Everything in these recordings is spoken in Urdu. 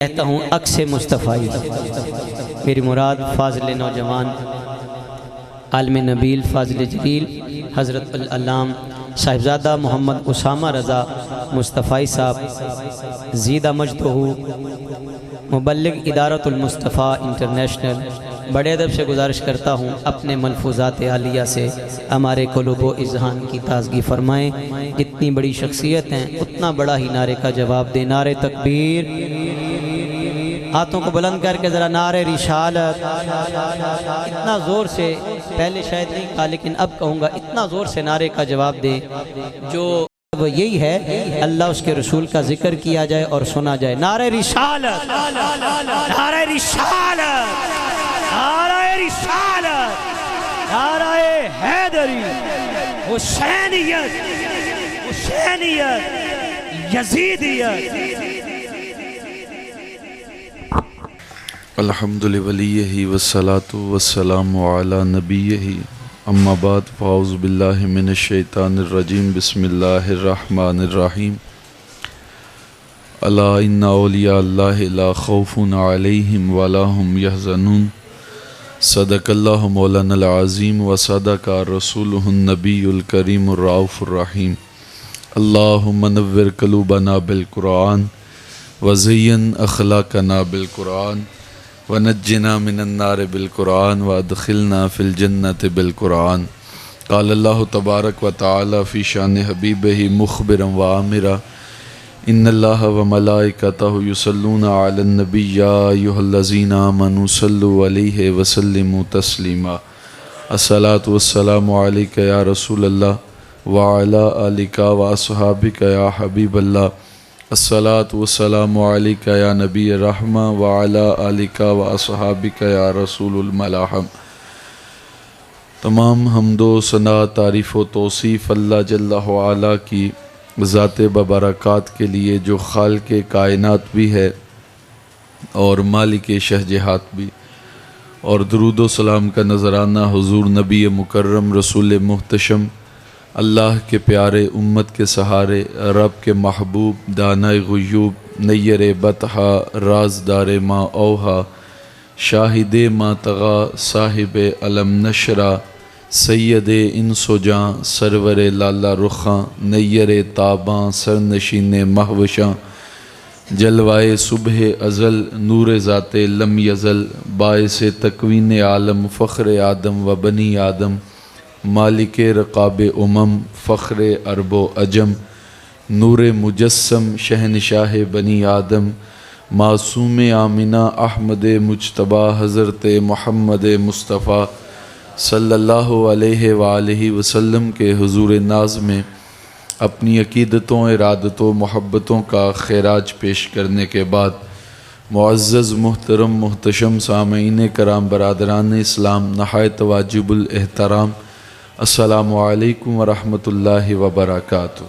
کہتا ہوں عکس مصطفی، میری مراد فاضل نوجوان عالم نبیل فاضل جلیل حضرت العلام صاحبزادہ محمد اسامہ رضا مصطفی صاحب زیدہ مجدہ مبلغ ادارت المصطفیٰ انٹرنیشنل، بڑے ادب سے گزارش کرتا ہوں اپنے ملفوظات عالیہ سے ہمارے قلوب و اذہان کی تازگی فرمائیں۔ جتنی بڑی شخصیت ہیں اتنا بڑا ہی نعرے کا جواب دیں۔ نعرہ تکبیر، ہاتھوں کو بلند کر کے ذرا نعرہ رسالت، اتنا زور سے پہلے شاید نہیں کہا لیکن اب کہوں گا، اتنا زور سے نعرے کا جواب دیں جو وہ یہی ہے اللہ اس کے رسول کا ذکر کیا جائے اور سنا جائے۔ نعرہ رسالت، نعرہ رسالت، نعرہ رسالت، نعرہ حیدری، حسینیت، حسینیت، یزیدیت۔ الحمد لولیہ والصلاة والسلام علی نبیہ، اما بعد فاعوذ باللہ من الشیطان الرجیم، بسم اللہ الرحمن الرحیم۔ الا ان اولیاء اللہ لا خوف علیہم ولا هم یحزنون، صدق اللہ مولانا العظیم وصدق رسولہ النبی الکریم الرؤوف الرحیم۔ اللہم نور قلوبنا بالقرآن وزین اخلاقنا بالقرآن ونجنا من النار بالقرآن وادخلنا فی الجنة بالقرآن۔ قال اللہ تبارک و تعالی فی شان حبیبہ مخبرا وآمرا، ان اللہ وملائکتہ یصلون علی النبی یا ایھا الذین آمنوا صلوا علیہ وسلموا تسلیما۔ الصلاۃ والسلام علیک یا رسول اللہ وعلی آلک واصحابک یا حبیب اللہ، الصلاۃ والسلام علیک یا نبی رحمہ وعلی آلک واصحابک یا رسول الملاحم۔ تمام حمد و ثنا، تعریف و توصیف اللہ جل وعلا کی ذات ببرکات کے لیے جو خالق کائنات بھی ہے اور مالک شہجہات بھی، اور درود و سلام کا نذرانہ حضور نبی مکرم رسول محتشم، اللہ کے پیارے امت کے سہارے، رب کے محبوب دانائے غیوب، نیر بطحا رازدار ما اوہا، شاہد ما طغا، صاحب علم نشرہ، سید انس و جاں، سرور لالا رخاں، نیر تاباں، سرنشین مہوشاں، جلوائے صبح ازل، نور ذات لم یزل، باعث تکوین عالم، فخر آدم و بنی آدم، مالک رقاب امم، فخر عرب و عجم، نور مجسم، شہنشاہ بنی آدم، معصوم آمنہ احمد مجتبی، حضرت محمد مصطفیٰ صلی اللہ علیہ وآلہ وسلم کے حضور ناز میں اپنی عقیدتوں، ارادتوں، محبتوں کا خراج پیش کرنے کے بعد، معزز محترم محتشم سامعین کرام، برادران اسلام، نہایت واجب الاحترام، السلام علیکم ورحمۃ اللہ وبرکاتہ۔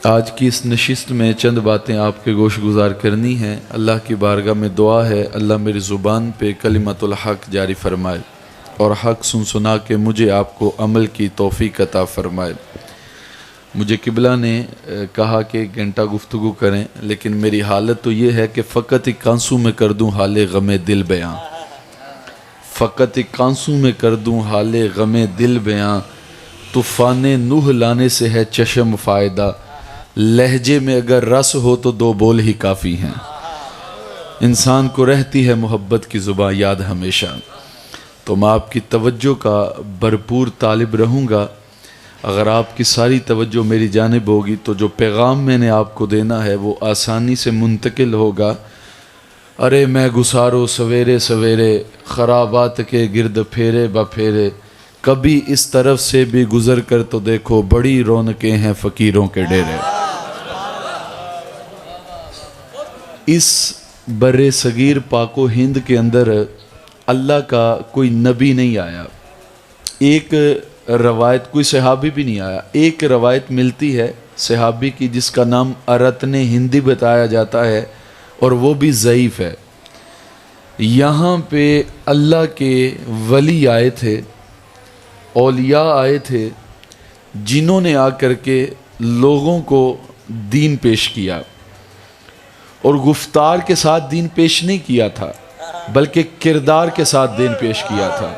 آج کی اس نشست میں چند باتیں آپ کے گوش گزار کرنی ہیں۔ اللہ کی بارگاہ میں دعا ہے اللہ میری زبان پہ کلمت الحق جاری فرمائے اور حق سن سنا کے مجھے آپ کو عمل کی توفیق عطا فرمائے۔ مجھے قبلہ نے کہا کہ ایک گھنٹہ گفتگو کریں، لیکن میری حالت تو یہ ہے کہ فقط ایک کانسوں میں کر دوں حال غم دل بیاں، فقط ایک کانسوں میں کر دوں حال غم دل بیاں، طوفان نوح لانے سے ہے چشم فائدہ، لہجے میں اگر رس ہو تو دو بول ہی کافی ہیں، انسان کو رہتی ہے محبت کی زباں یاد ہمیشہ۔ تو میں آپ کی توجہ کا بھرپور طالب رہوں گا۔ اگر آپ کی ساری توجہ میری جانب ہوگی تو جو پیغام میں نے آپ کو دینا ہے وہ آسانی سے منتقل ہوگا۔ ارے میں گسارو سویرے سویرے، خرابات کے گرد پھیرے بپھیرے، کبھی اس طرف سے بھی گزر کر تو دیکھو، بڑی رونقیں ہیں فقیروں کے ڈیرے۔ اس بر صغیر پاک و ہند کے اندر اللہ کا کوئی نبی نہیں آیا، ایک روایت کوئی صحابی بھی نہیں آیا، ایک روایت ملتی ہے صحابی کی جس کا نام ارتن ہندی بتایا جاتا ہے اور وہ بھی ضعیف ہے۔ یہاں پہ اللہ کے ولی آئے تھے، اولیاء آئے تھے، جنہوں نے آ کر کے لوگوں کو دین پیش کیا، اور گفتار کے ساتھ دین پیش نہیں کیا تھا بلکہ کردار کے ساتھ دین پیش کیا تھا۔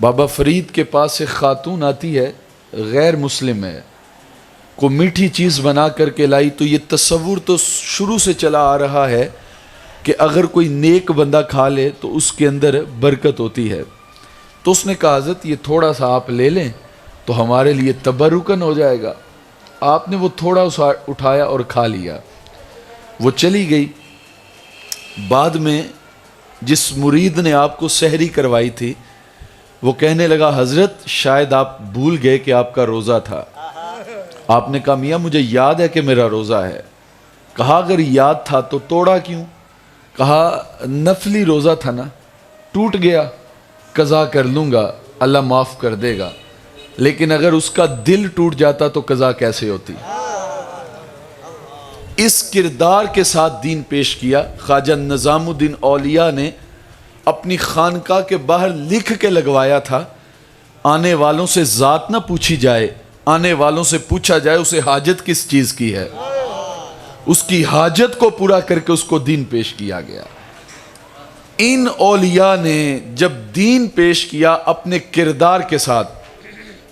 بابا فرید کے پاس ایک خاتون آتی ہے، غیر مسلم ہے، کو میٹھی چیز بنا کر کے لائی، تو یہ تصور تو شروع سے چلا آ رہا ہے کہ اگر کوئی نیک بندہ کھا لے تو اس کے اندر برکت ہوتی ہے۔ تو اس نے کہا حضرت یہ تھوڑا سا آپ لے لیں تو ہمارے لیے تبرکن ہو جائے گا۔ آپ نے وہ تھوڑا سا اٹھایا اور کھا لیا، وہ چلی گئی۔ بعد میں جس مرید نے آپ کو سحری کروائی تھی وہ کہنے لگا حضرت شاید آپ بھول گئے کہ آپ کا روزہ تھا۔ آپ نے کہا میاں مجھے یاد ہے کہ میرا روزہ ہے۔ کہا اگر یاد تھا تو توڑا کیوں؟ کہا نفلی روزہ تھا نا، ٹوٹ گیا، قضا کر لوں گا، اللہ معاف کر دے گا، لیکن اگر اس کا دل ٹوٹ جاتا تو قضا کیسے ہوتی؟ اس کردار کے ساتھ دین پیش کیا۔ خواجہ نظام الدین اولیاء نے اپنی خانقاہ کے باہر لکھ کے لگوایا تھا، آنے والوں سے ذات نہ پوچھی جائے، آنے والوں سے پوچھا جائے اسے حاجت کس چیز کی ہے۔ اس کی حاجت کو پورا کر کے اس کو دین پیش کیا گیا۔ ان اولیاء نے جب دین پیش کیا اپنے کردار کے ساتھ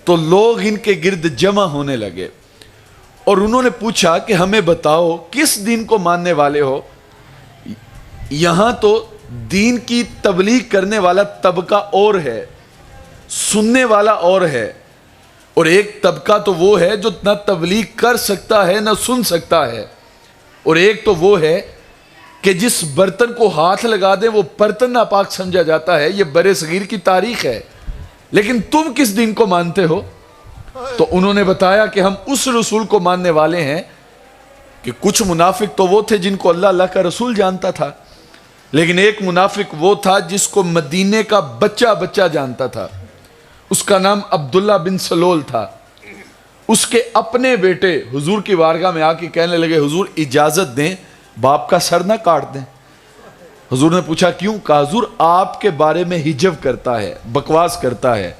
تو لوگ ان کے گرد جمع ہونے لگے، اور انہوں نے پوچھا کہ ہمیں بتاؤ کس دین کو ماننے والے ہو؟ یہاں تو دین کی تبلیغ کرنے والا طبقہ اور ہے، سننے والا اور ہے، اور ایک طبقہ تو وہ ہے جو نہ تبلیغ کر سکتا ہے نہ سن سکتا ہے، اور ایک تو وہ ہے کہ جس برتن کو ہاتھ لگا دیں وہ برتن ناپاک سمجھا جاتا ہے۔ یہ برِ صغیر کی تاریخ ہے، لیکن تم کس دین کو مانتے ہو؟ تو انہوں نے بتایا کہ ہم اس رسول کو ماننے والے ہیں کہ کچھ منافق تو وہ تھے جن کو اللہ کا رسول جانتا تھا، لیکن ایک منافق وہ تھا جس کو مدینے کا بچہ جانتا تھا، اس کا نام عبداللہ بن سلول تھا۔ اس کے اپنے بیٹے حضور کی بارگاہ میں آ کے کہنے لگے حضور اجازت دیں باپ کا سر نہ کاٹ دیں۔ حضور نے پوچھا کیوں؟ کہا حضور آپ کے بارے میں ہجو کرتا ہے، بکواس کرتا ہے۔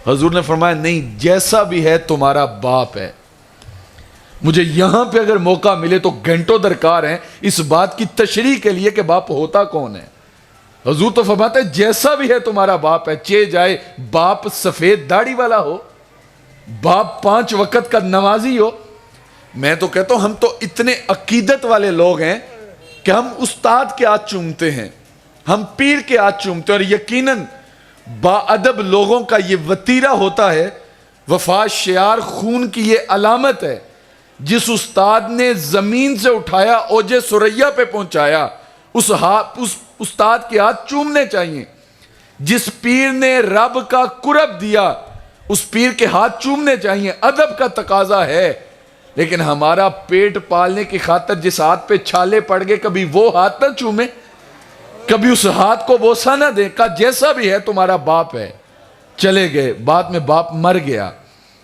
حضور نے فرمایا نہیں، جیسا بھی ہے تمہارا باپ ہے۔ مجھے یہاں پہ اگر موقع ملے تو گھنٹوں درکار ہیں اس بات کی تشریح کے لیے کہ باپ ہوتا کون ہے۔ حضور تو فرماتے ہیں جیسا بھی ہے تمہارا باپ ہے، چے جائے باپ سفید داڑھی والا ہو، باپ 5 وقت کا نمازی ہو۔ میں تو کہتا ہوں ہم تو اتنے عقیدت والے لوگ ہیں کہ ہم استاد کے ہاتھ چومتے ہیں، ہم پیر کے ہاتھ چومتے ہیں، اور یقیناً با ادب لوگوں کا یہ وتیرہ ہوتا ہے۔ وفا شعار خون کی یہ علامت ہے، جس استاد نے زمین سے اٹھایا اوج ثریا پہ پہنچایا اس استاد کے ہاتھ چومنے چاہیے۔ جس پیر نے رب کا قرب دیا اس پیر کے ہاتھ چومنے چاہیے، ادب کا تقاضا ہے۔ لیکن ہمارا پیٹ پالنے کی خاطر جس ہاتھ پہ چھالے پڑ گئے کبھی وہ ہاتھ نہ چومے، کبھی اس ہاتھ کو بوسہ نہ دے۔ کہا جیسا بھی ہے تمہارا باپ ہے۔ چلے گئے، بعد میں باپ مر گیا،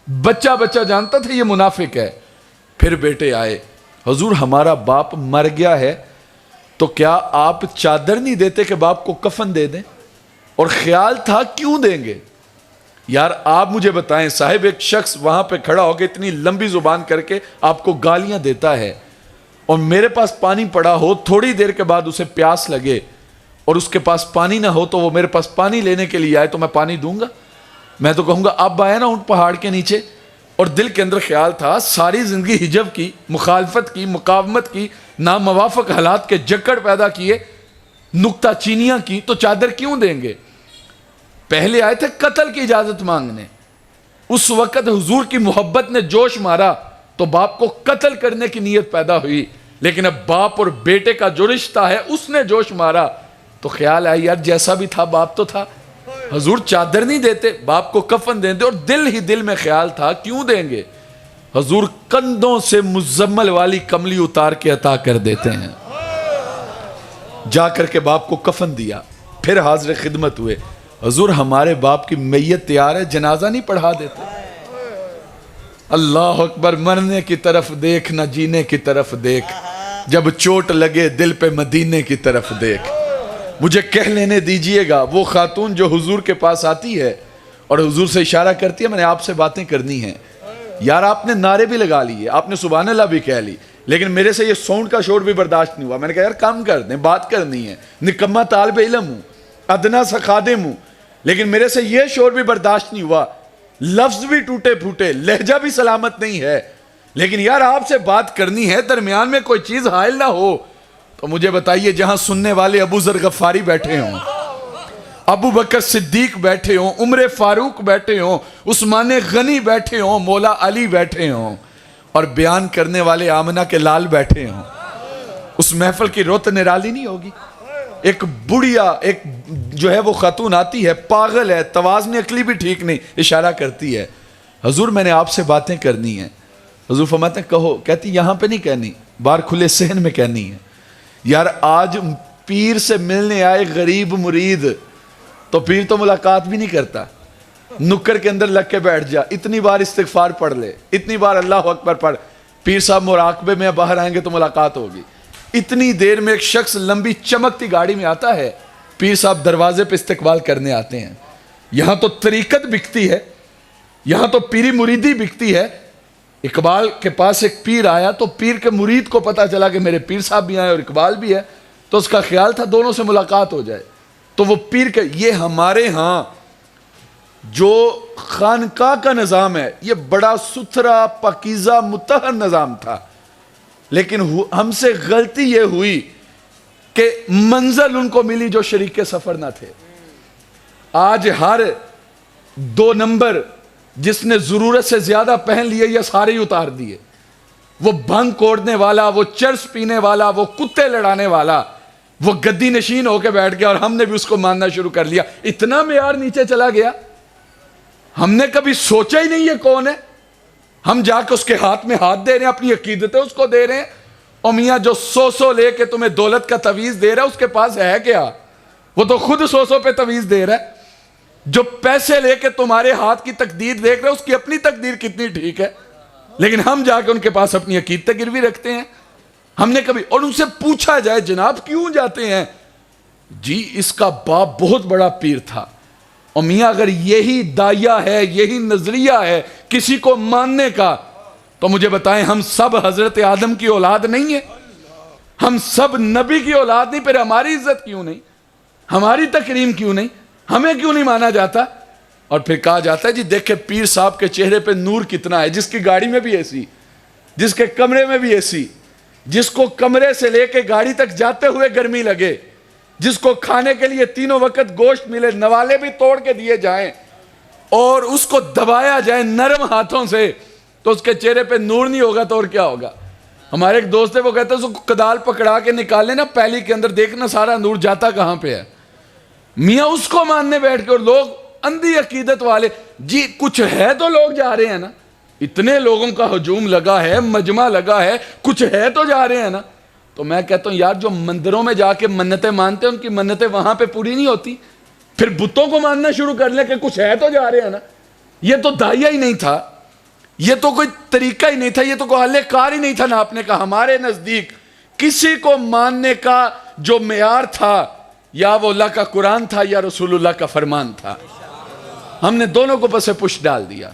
بچہ جانتا تھا یہ منافق ہے۔ پھر بیٹے آئے، حضور ہمارا باپ مر گیا ہے تو کیا آپ چادر نہیں دیتے کہ باپ کو کفن دے دیں؟ اور خیال تھا کیوں دیں گے؟ یار آپ مجھے بتائیں، صاحب ایک شخص وہاں پہ کھڑا ہو کے اتنی لمبی زبان کر کے آپ کو گالیاں دیتا ہے، اور میرے پاس پانی پڑا ہو، تھوڑی دیر کے بعد اسے پیاس لگے اور اس کے پاس پانی نہ ہو تو وہ میرے پاس پانی لینے کے لیے آئے تو میں پانی دوں گا؟ میں تو کہوں گا اب آئے نا ان پہاڑ کے نیچے۔ اور دل کے اندر خیال تھا ساری زندگی حجب کی، مخالفت کی، مقاومت کی، ناموافق حالات کے جکڑ پیدا کیے، نکتہ چینیاں کی، تو چادر کیوں دیں گے؟ پہلے آئے تھے قتل کی اجازت مانگنے۔ اس وقت حضور کی محبت نے جوش مارا تو باپ کو قتل کرنے کی نیت پیدا ہوئی، لیکن اب باپ اور بیٹے کا جو رشتہ ہے اس نے جوش مارا تو خیال آیا یار جیسا بھی تھا باپ تو تھا۔ حضور چادر نہیں دیتے، باپ کو کفن دیں دے، اور دل ہی دل میں خیال تھا کیوں دیں گے؟ حضور کندھوں سے مزمل والی کملی اتار کے عطا کر دیتے ہیں۔ جا کر کے باپ کو کفن دیا، پھر حاضر خدمت ہوئے، حضور ہمارے باپ کی میت تیار ہے، جنازہ نہیں پڑھا دیتے؟ اللہ اکبر، مرنے کی طرف دیکھ نہ جینے کی طرف دیکھ، جب چوٹ لگے دل پہ مدینے کی طرف دیکھ۔ مجھے کہہ لینے دیجئے گا، وہ خاتون جو حضور کے پاس آتی ہے اور حضور سے اشارہ کرتی ہے میں نے آپ سے باتیں کرنی ہیں، یار آپ نے نعرے بھی لگا لیے, آپ نے سبحان اللہ بھی کہہ لی, لیکن میرے سے یہ ساؤنڈ کا شور بھی برداشت نہیں ہوا. میں نے کہا یار کم کر دیں, بات کرنی ہے, نکما طالب علم ہوں, ادنا سا خادم ہوں, لیکن میرے سے یہ شور بھی برداشت نہیں ہوا, لفظ بھی ٹوٹے پھوٹے, لہجہ بھی سلامت نہیں ہے, لیکن یار آپ سے بات کرنی ہے, درمیان میں کوئی چیز حائل نہ ہو. تو مجھے بتائیے, جہاں سننے والے ابو ذر غفاری بیٹھے ہوں, ابو بکر صدیق بیٹھے ہوں, عمر فاروق بیٹھے ہوں, عثمان غنی بیٹھے ہوں, مولا علی بیٹھے ہوں, اور بیان کرنے والے آمنہ کے لال بیٹھے ہوں, اس محفل کی رت نرالی نہیں ہوگی؟ ایک بڑھیا, ایک جو ہے وہ خاتون آتی ہے, پاگل ہے, توازن عقلی بھی ٹھیک نہیں, اشارہ کرتی ہے, حضور میں نے آپ سے باتیں کرنی ہیں. حضور فرماتے ہیں کہو. کہتی یہاں پہ نہیں کہنی, باہر کھلے صحن میں کہنی ہے. یار آج پیر سے ملنے آئے غریب مرید, تو پیر تو ملاقات بھی نہیں کرتا, نکر کے اندر لگ کے بیٹھ جا, اتنی بار استغفار پڑھ لے, اتنی بار اللہ اکبر پڑھ, پیر صاحب مراقبے میں باہر آئیں گے تو ملاقات ہوگی. اتنی دیر میں ایک شخص لمبی چمکتی گاڑی میں آتا ہے, پیر صاحب دروازے پہ استقبال کرنے آتے ہیں. یہاں تو طریقت بکتی ہے, یہاں تو پیری مریدی بکتی ہے. اقبال کے پاس ایک پیر آیا, تو پیر کے مرید کو پتا چلا کہ میرے پیر صاحب بھی آئے اور اقبال بھی ہے, تو اس کا خیال تھا دونوں سے ملاقات ہو جائے. تو وہ پیر کے, یہ ہمارے ہاں جو خانقاہ کا نظام ہے یہ بڑا ستھرا پاکیزہ مطہر نظام تھا, لیکن ہم سے غلطی یہ ہوئی کہ منزل ان کو ملی جو شریک سفر نہ تھے. آج ہر 2 نمبر جس نے ضرورت سے زیادہ پہن لیے یہ سارے ہی اتار دیے. وہ بھنگ کوڑنے والا, وہ چرس پینے والا, وہ کتے لڑانے والا, وہ گدی نشین ہو کے بیٹھ گیا, اور ہم نے بھی اس کو ماننا شروع کر لیا. اتنا معیار نیچے چلا گیا, ہم نے کبھی سوچا ہی نہیں یہ کون ہے. ہم جا کے اس کے ہاتھ میں ہاتھ دے رہے ہیں, اپنی عقیدتیں اس کو دے رہے ہیں. اور میاں جو 100 لے کے تمہیں دولت کا تویز دے رہا ہے اس کے پاس ہے کیا؟ وہ تو خود 100 پہ تویز دے رہا ہے. جو پیسے لے کے تمہارے ہاتھ کی تقدیر دیکھ رہے ہیں اس کی اپنی تقدیر کتنی ٹھیک ہے, لیکن ہم جا کے ان کے پاس اپنی عقیدتیں گروی رکھتے ہیں. ہم نے کبھی, اور ان سے پوچھا جائے جناب کیوں جاتے ہیں, جی اس کا باپ بہت بڑا پیر تھا. اور میاں اگر یہی دائیہ ہے, یہی نظریہ ہے کسی کو ماننے کا, تو مجھے بتائیں ہم سب حضرت آدم کی اولاد نہیں ہیں؟ ہم سب نبی کی اولاد نہیں؟ پھر ہماری عزت کیوں نہیں, ہماری تکریم کیوں نہیں, ہمیں کیوں نہیں مانا جاتا؟ اور پھر کہا جاتا ہے جی دیکھیں پیر صاحب کے چہرے پہ نور کتنا ہے, جس کی گاڑی میں بھی ایسی, جس کے کمرے میں بھی ایسی, جس کو کمرے سے لے کے گاڑی تک جاتے ہوئے گرمی لگے, جس کو کھانے کے لیے 3 وقت گوشت ملے, نوالے بھی توڑ کے دیے جائیں اور اس کو دبایا جائے نرم ہاتھوں سے, تو اس کے چہرے پہ نور نہیں ہوگا تو اور کیا ہوگا؟ ہمارے ایک دوست ہے وہ کہتا ہے اس کو کدال پکڑا کے نکالے نا پہلی کے اندر, دیکھنا سارا نور جاتا کہاں پہ ہے. میاں اس کو ماننے بیٹھ کے, اور لوگ اندھی عقیدت والے, جی کچھ ہے تو لوگ جا رہے ہیں نا, اتنے لوگوں کا ہجوم لگا ہے, مجمع لگا ہے, کچھ ہے تو جا رہے ہیں نا. تو میں کہتا ہوں یار جو مندروں میں جا کے منتیں مانتے ہیں ان کی منتیں وہاں پہ پوری نہیں ہوتی, پھر بتوں کو ماننا شروع کر لیں کہ کچھ ہے تو جا رہے ہیں نا. یہ تو دائیہ ہی نہیں تھا, یہ تو کوئی طریقہ ہی نہیں تھا, یہ تو کوئی حل کار ہی نہیں تھا ناپنے کا. ہمارے نزدیک کسی کو ماننے کا جو معیار تھا, یا وہ اللہ کا قرآن تھا یا رسول اللہ کا فرمان تھا. ہم نے دونوں کو پس پش ڈال دیا.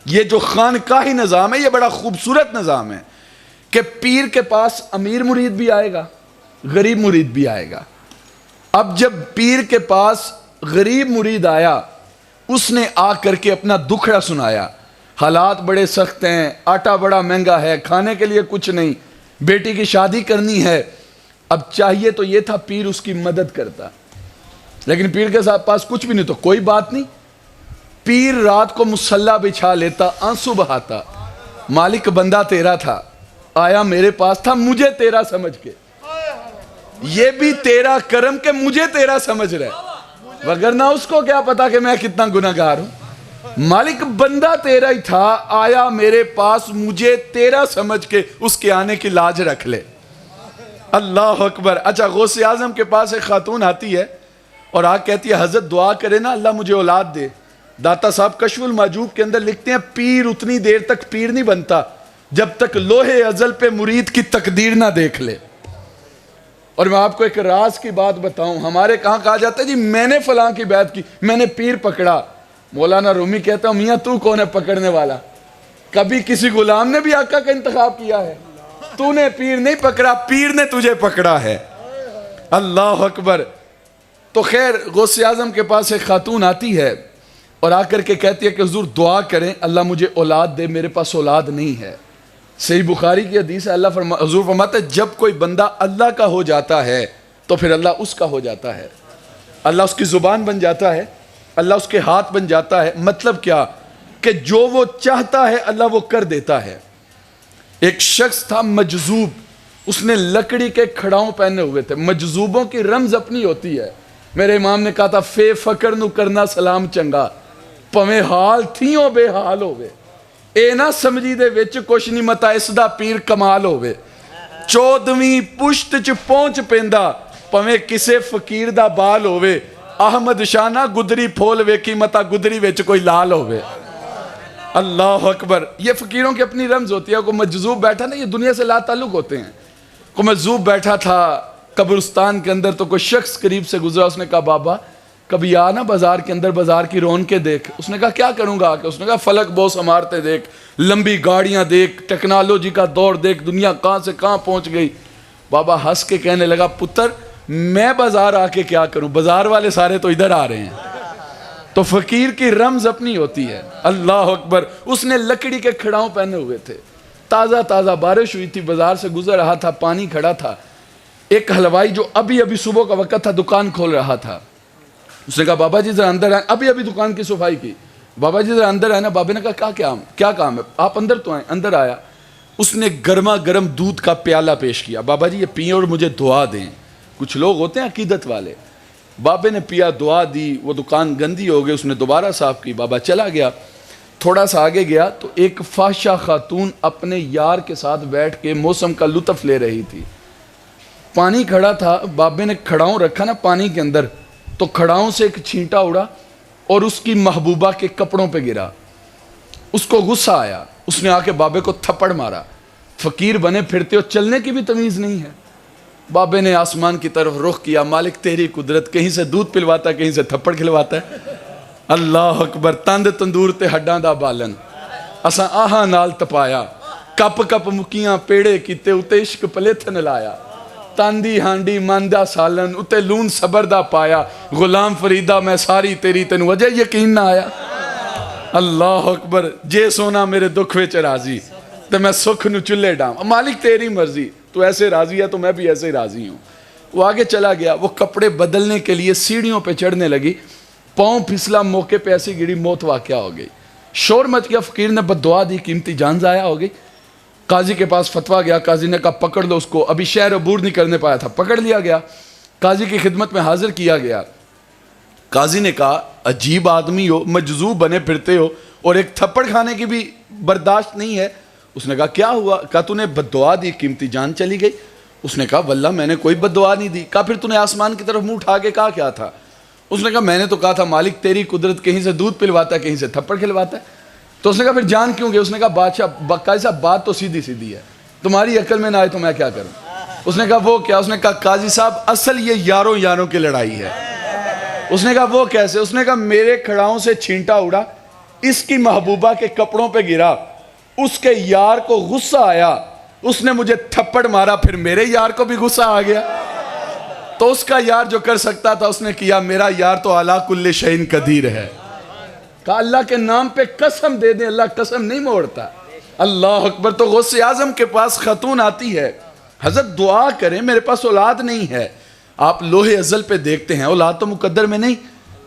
یہ جو خانقاہی نظام ہے یہ بڑا خوبصورت نظام ہے کہ پیر کے پاس امیر مرید بھی آئے گا, غریب مرید بھی آئے گا. اب جب پیر کے پاس غریب مرید آیا, اس نے آ کر کے اپنا دکھڑا سنایا, حالات بڑے سخت ہیں, آٹا بڑا مہنگا ہے, کھانے کے لیے کچھ نہیں, بیٹی کی شادی کرنی ہے. اب چاہیے تو یہ تھا پیر اس کی مدد کرتا, لیکن پیر کے پاس کچھ بھی نہیں, تو کوئی بات نہیں. پیر رات کو مصلی بچھا لیتا, آنسو بہاتا, مالک بندہ تیرا تھا, آیا میرے پاس تھا مجھے تیرا سمجھ کے, یہ بھی تیرا کرم کہ مجھے تیرا سمجھ رہے, وگرنہ اس کو کیا پتا کہ میں کتنا گناہگار ہوں. مالک بندہ تیرا ہی تھا, آیا میرے پاس مجھے تیرا سمجھ کے, اس کے آنے کی لاج رکھ لے. اللہ اکبر. اچھا غوث اعظم کے پاس ایک خاتون آتی ہے اور آ کہتی ہے حضرت دعا کرے نا اللہ مجھے اولاد دے. داتا صاحب کشف المحجوب کے اندر لکھتے ہیں پیر اتنی دیر تک پیر نہیں بنتا جب تک لوہے ازل پہ مرید کی تقدیر نہ دیکھ لے. اور میں آپ کو ایک راز کی بات بتاؤں, ہمارے کہاں کہا جاتا ہے جی میں نے فلاں کی بیعت کی, میں نے پیر پکڑا. مولانا رومی کہتا ہوں میاں تو کون ہے پکڑنے والا, کبھی کسی غلام نے بھی آقا کا انتخاب کیا ہے؟ تو نے پیر نہیں پکڑا، پیر نے تجھے پکڑا ہے۔ اللہ اکبر۔ تو خیر غوث اعظم کے پاس ایک خاتون آتی ہے اور آ کر کے کہتی ہے کہ حضور دعا کریں اللہ مجھے اولاد دے، میرے پاس اولاد نہیں ہے۔ صحیح بخاری کی حدیث ہے، حضور فرماتے ہیں جب کوئی بندہ اللہ کا ہو جاتا ہے تو پھر اللہ اس کا ہو جاتا ہے، اللہ اس کی زبان بن جاتا ہے، اللہ اس کے ہاتھ بن جاتا ہے۔ مطلب کیا کہ جو وہ چاہتا ہے اللہ وہ کر دیتا ہے۔ ایک شخص تھا مجذوب، اس نے لکڑی کے کھڑاؤں پہنے ہوئے تھے۔ مجذوبوں کی رمز اپنی ہوتی ہے۔ میرے امام نے کہا تھا فے فکر نو کرنا سلام چنگا، پویں حال تھیوں بے حال ہوئے، اے نہ سمجھی دے وچ کچھ نہیں متا اس دا پیر کمال ہوئے، 14ویں پشت چ پہنچ پیندا پویں کسے فقیر دا بال ہوئے، احمد شانہ گدری پھول ویکھی متا گدری وچ کوئی لال ہوئے۔ اللہ اکبر۔ یہ فقیروں کی اپنی رمز ہوتی ہے۔ کوئی مجذوب بیٹھا نا، یہ دنیا سے لا تعلق ہوتے ہیں۔ کوئی مجذوب بیٹھا تھا قبرستان کے اندر تو کوئی شخص قریب سے گزرا، اس نے کہا بابا کبھی آ نا بازار کے اندر، بازار کی رونقیں دیکھ۔ اس نے کہا کیا کروں گا آکے؟ اس نے کہا فلک بوس عمارتیں دیکھ، لمبی گاڑیاں دیکھ، ٹیکنالوجی کا دور دیکھ، دنیا کہاں سے کہاں پہنچ گئی۔ بابا ہنس کے کہنے لگا پتر میں بازار آ کے کیا کروں، بازار والے سارے تو ادھر آ رہے ہیں۔ تو فقیر کی رمز اپنی ہوتی ہے۔ اللہ اکبر۔ اس نے لکڑی کے کھڑاؤں پہنے ہوئے تھے، تازہ تازہ بارش ہوئی تھی، بازار سے گزر رہا تھا، پانی کھڑا تھا۔ ایک حلوائی جو ابھی صبح کا وقت تھا دکان کھول رہا تھا، اس نے کہا بابا جی ذرا اندر آئیں، ابھی دکان کی صفائی کی، بابا جی ذرا اندر آئے نا۔ بابا نے کہا کیا کام ہے؟ آپ اندر تو آئیں۔ اندر آیا، اس نے گرما گرم دودھ کا پیالہ پیش کیا، بابا جی یہ پئیں اور مجھے دعا دیں۔ کچھ لوگ ہوتے ہیں عقیدت والے۔ بابے نے پیا، دعا دی، وہ دکان گندی ہو گئی، اس نے دوبارہ صاف کی، بابا چلا گیا۔ تھوڑا سا آگے گیا تو ایک فاحشہ خاتون اپنے یار کے ساتھ بیٹھ کے موسم کا لطف لے رہی تھی۔ پانی کھڑا تھا، بابے نے کھڑاؤں رکھا نا پانی کے اندر، تو کھڑاؤں سے ایک چھینٹا اڑا اور اس کی محبوبہ کے کپڑوں پہ گرا۔ اس کو غصہ آیا، اس نے آ کے بابے کو تھپڑ مارا۔ فقیر بنے پھرتے ہو، چلنے کی بھی تمیز نہیں ہے۔ بابے نے آسمان کی طرف رخ کیا، مالک تیری قدرت، کہیں سے دودھ پلواتا ہے کہیں سے تھپڑ کھلواتا ہے۔ اللہ اکبر۔ تند تندور تے ہڈاں دا بالن، اساں آہاں نال تپایا، کپ کپ مکیاں پیڑے کیتے اتے عشق پلیتھن لایا، تاندی ہانڈی ماندہ سالن اتے لون صبر دا پایا، غلام فریدہ میں ساری تیری تینو وجہ یقین نہ آیا۔ اللہ اکبر۔ جے سونا میرے دکھ وچ راضی تے میں سکھ نو چلے ڈام، مالک تیری مرضی، تو ایسے راضی ہے تو میں بھی ایسے ہی راضی ہوں۔ وہ آگے چلا گیا، وہ کپڑے بدلنے کے لیے سیڑھیوں پہ چڑھنے لگی، پاؤں پھسلا، موقع پہ ایسی گری، موت واقعہ ہو گئی۔ شور مچ گیا، فقیر نے بددعا دی، قیمتی جان ضائع ہو گئی۔ قاضی کے پاس فتویٰ گیا، قاضی نے کہا پکڑ لو اس کو، ابھی شہر عبور نہیں کرنے پایا تھا، پکڑ لیا گیا، قاضی کی خدمت میں حاضر کیا گیا۔ قاضی نے کہا عجیب آدمی ہو، مجذوب بنے پھرتے ہو اور ایک تھپڑ کھانے کی بھی برداشت نہیں ہے۔ اس نے کہا کیا ہوا؟ کہا تو نے بددعا دی، قیمتی جان چلی گئی۔ اس نے کہا واللہ میں نے کوئی بددعا نہیں دی۔ کہا پھر تو نے آسمان کی طرف منہ اٹھا کے کہا کیا تھا؟ اس نے کہا میں نے تو کہا تھا مالک تیری قدرت، کہیں سے دودھ پلواتا ہے کہیں سے تھپڑ کھلواتا ہے۔ تو اس نے کہا پھر جان کیوں گئی؟ اس نے کہا بادشاہ قاضی صاحب بات تو سیدھی سیدھی ہے، تمہاری عقل میں نہ آئے تو میں کیا کروں؟ اس نے کہا وہ کیا؟ اس نے کہا قاضی صاحب اصل یہ یاروں کی لڑائی ہے۔ اس نے کہا وہ کیسے؟ اس نے کہا میرے کھڑاؤں سے چھینٹا اڑا، اس کی محبوبہ کے کپڑوں پہ گرا، اس کے یار کو غصہ آیا، اس نے مجھے تھپڑ مارا، پھر میرے یار کو بھی غصہ آ گیا، تو اس کا یار جو کر سکتا تھا اس نے کیا، میرا یار تو علی کل شیء قدیر ہے۔ کہا اللہ کے نام پہ قسم دے دیں، اللہ قسم نہیں موڑتا۔ اللہ اکبر۔ تو غوث اعظم کے پاس خاتون آتی ہے، حضرت دعا کریں میرے پاس اولاد نہیں ہے۔ آپ لوح ازل پہ دیکھتے ہیں اولاد تو مقدر میں نہیں،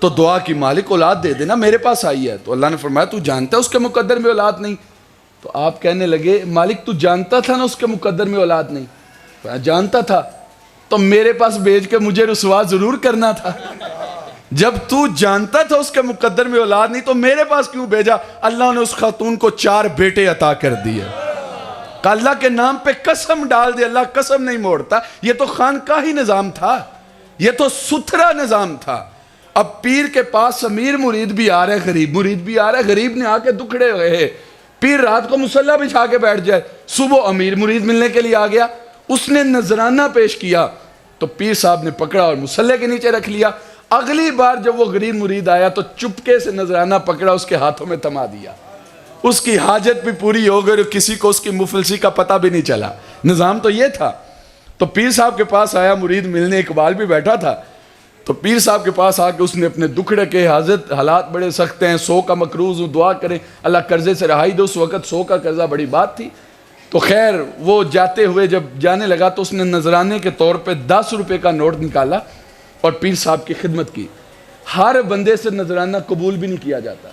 تو دعا کی مالک اولاد دے دینا، میرے پاس آئی ہے۔ تو اللہ نے فرمایا تو جانتا ہے اس کے مقدر میں اولاد نہیں؟ تو آپ کہنے لگے مالک تو جانتا تھا نا اس کے مقدر میں اولاد نہیں؟ جانتا تھا تو میرے پاس بھیج کے مجھے رسوا ضرور کرنا تھا۔ جب تو جانتا تھا اس کے مقدر میں اولاد نہیں تو میرے پاس کیوں بھیجا؟ اللہ نے اس خاتون کو 4 بیٹے عطا کر دیے۔ کہ اللہ کے نام پہ قسم ڈال دے، اللہ قسم نہیں موڑتا۔ یہ تو خانقاہی نظام تھا، یہ تو ستھرا نظام تھا۔ اب پیر کے پاس امیر مرید بھی آ رہے، غریب مرید بھی آ رہے، غریب نے آ کے دکھڑے ہوئے ہیں، پیر رات کو مصلی بچھا کے بیٹھ جائے، صبح امیر مرید ملنے کے لیے آ گیا، اس نے نذرانہ پیش کیا تو پیر صاحب نے پکڑا اور مصلی کے نیچے رکھ لیا۔ اگلی بار جب وہ غریب مرید آیا تو چپکے سے نذرانہ پکڑا، اس کے ہاتھوں میں تھما دیا۔ اس کی حاجت بھی پوری ہو گئی اور کسی کو اس کی مفلسی کا پتہ بھی نہیں چلا. نظام تو یہ تھا. تو پیر صاحب کے پاس آیا مرید ملنے, اقبال بھی بیٹھا تھا. تو پیر صاحب کے پاس آ کے اس نے اپنے دکھڑے کے حاضر حالات بڑے سخت ہیں, 100 کا مقروض ہوں, دعا کریں اللہ قرضے سے رہائی دو. اس وقت 100 کا قرضہ بڑی بات تھی. تو خیر وہ جاتے ہوئے جب جانے لگا تو اس نے نذرانے کے طور پہ 10 روپے کا نوٹ نکالا اور پیر صاحب کی خدمت کی. ہر بندے سے نذرانہ قبول بھی نہیں کیا جاتا,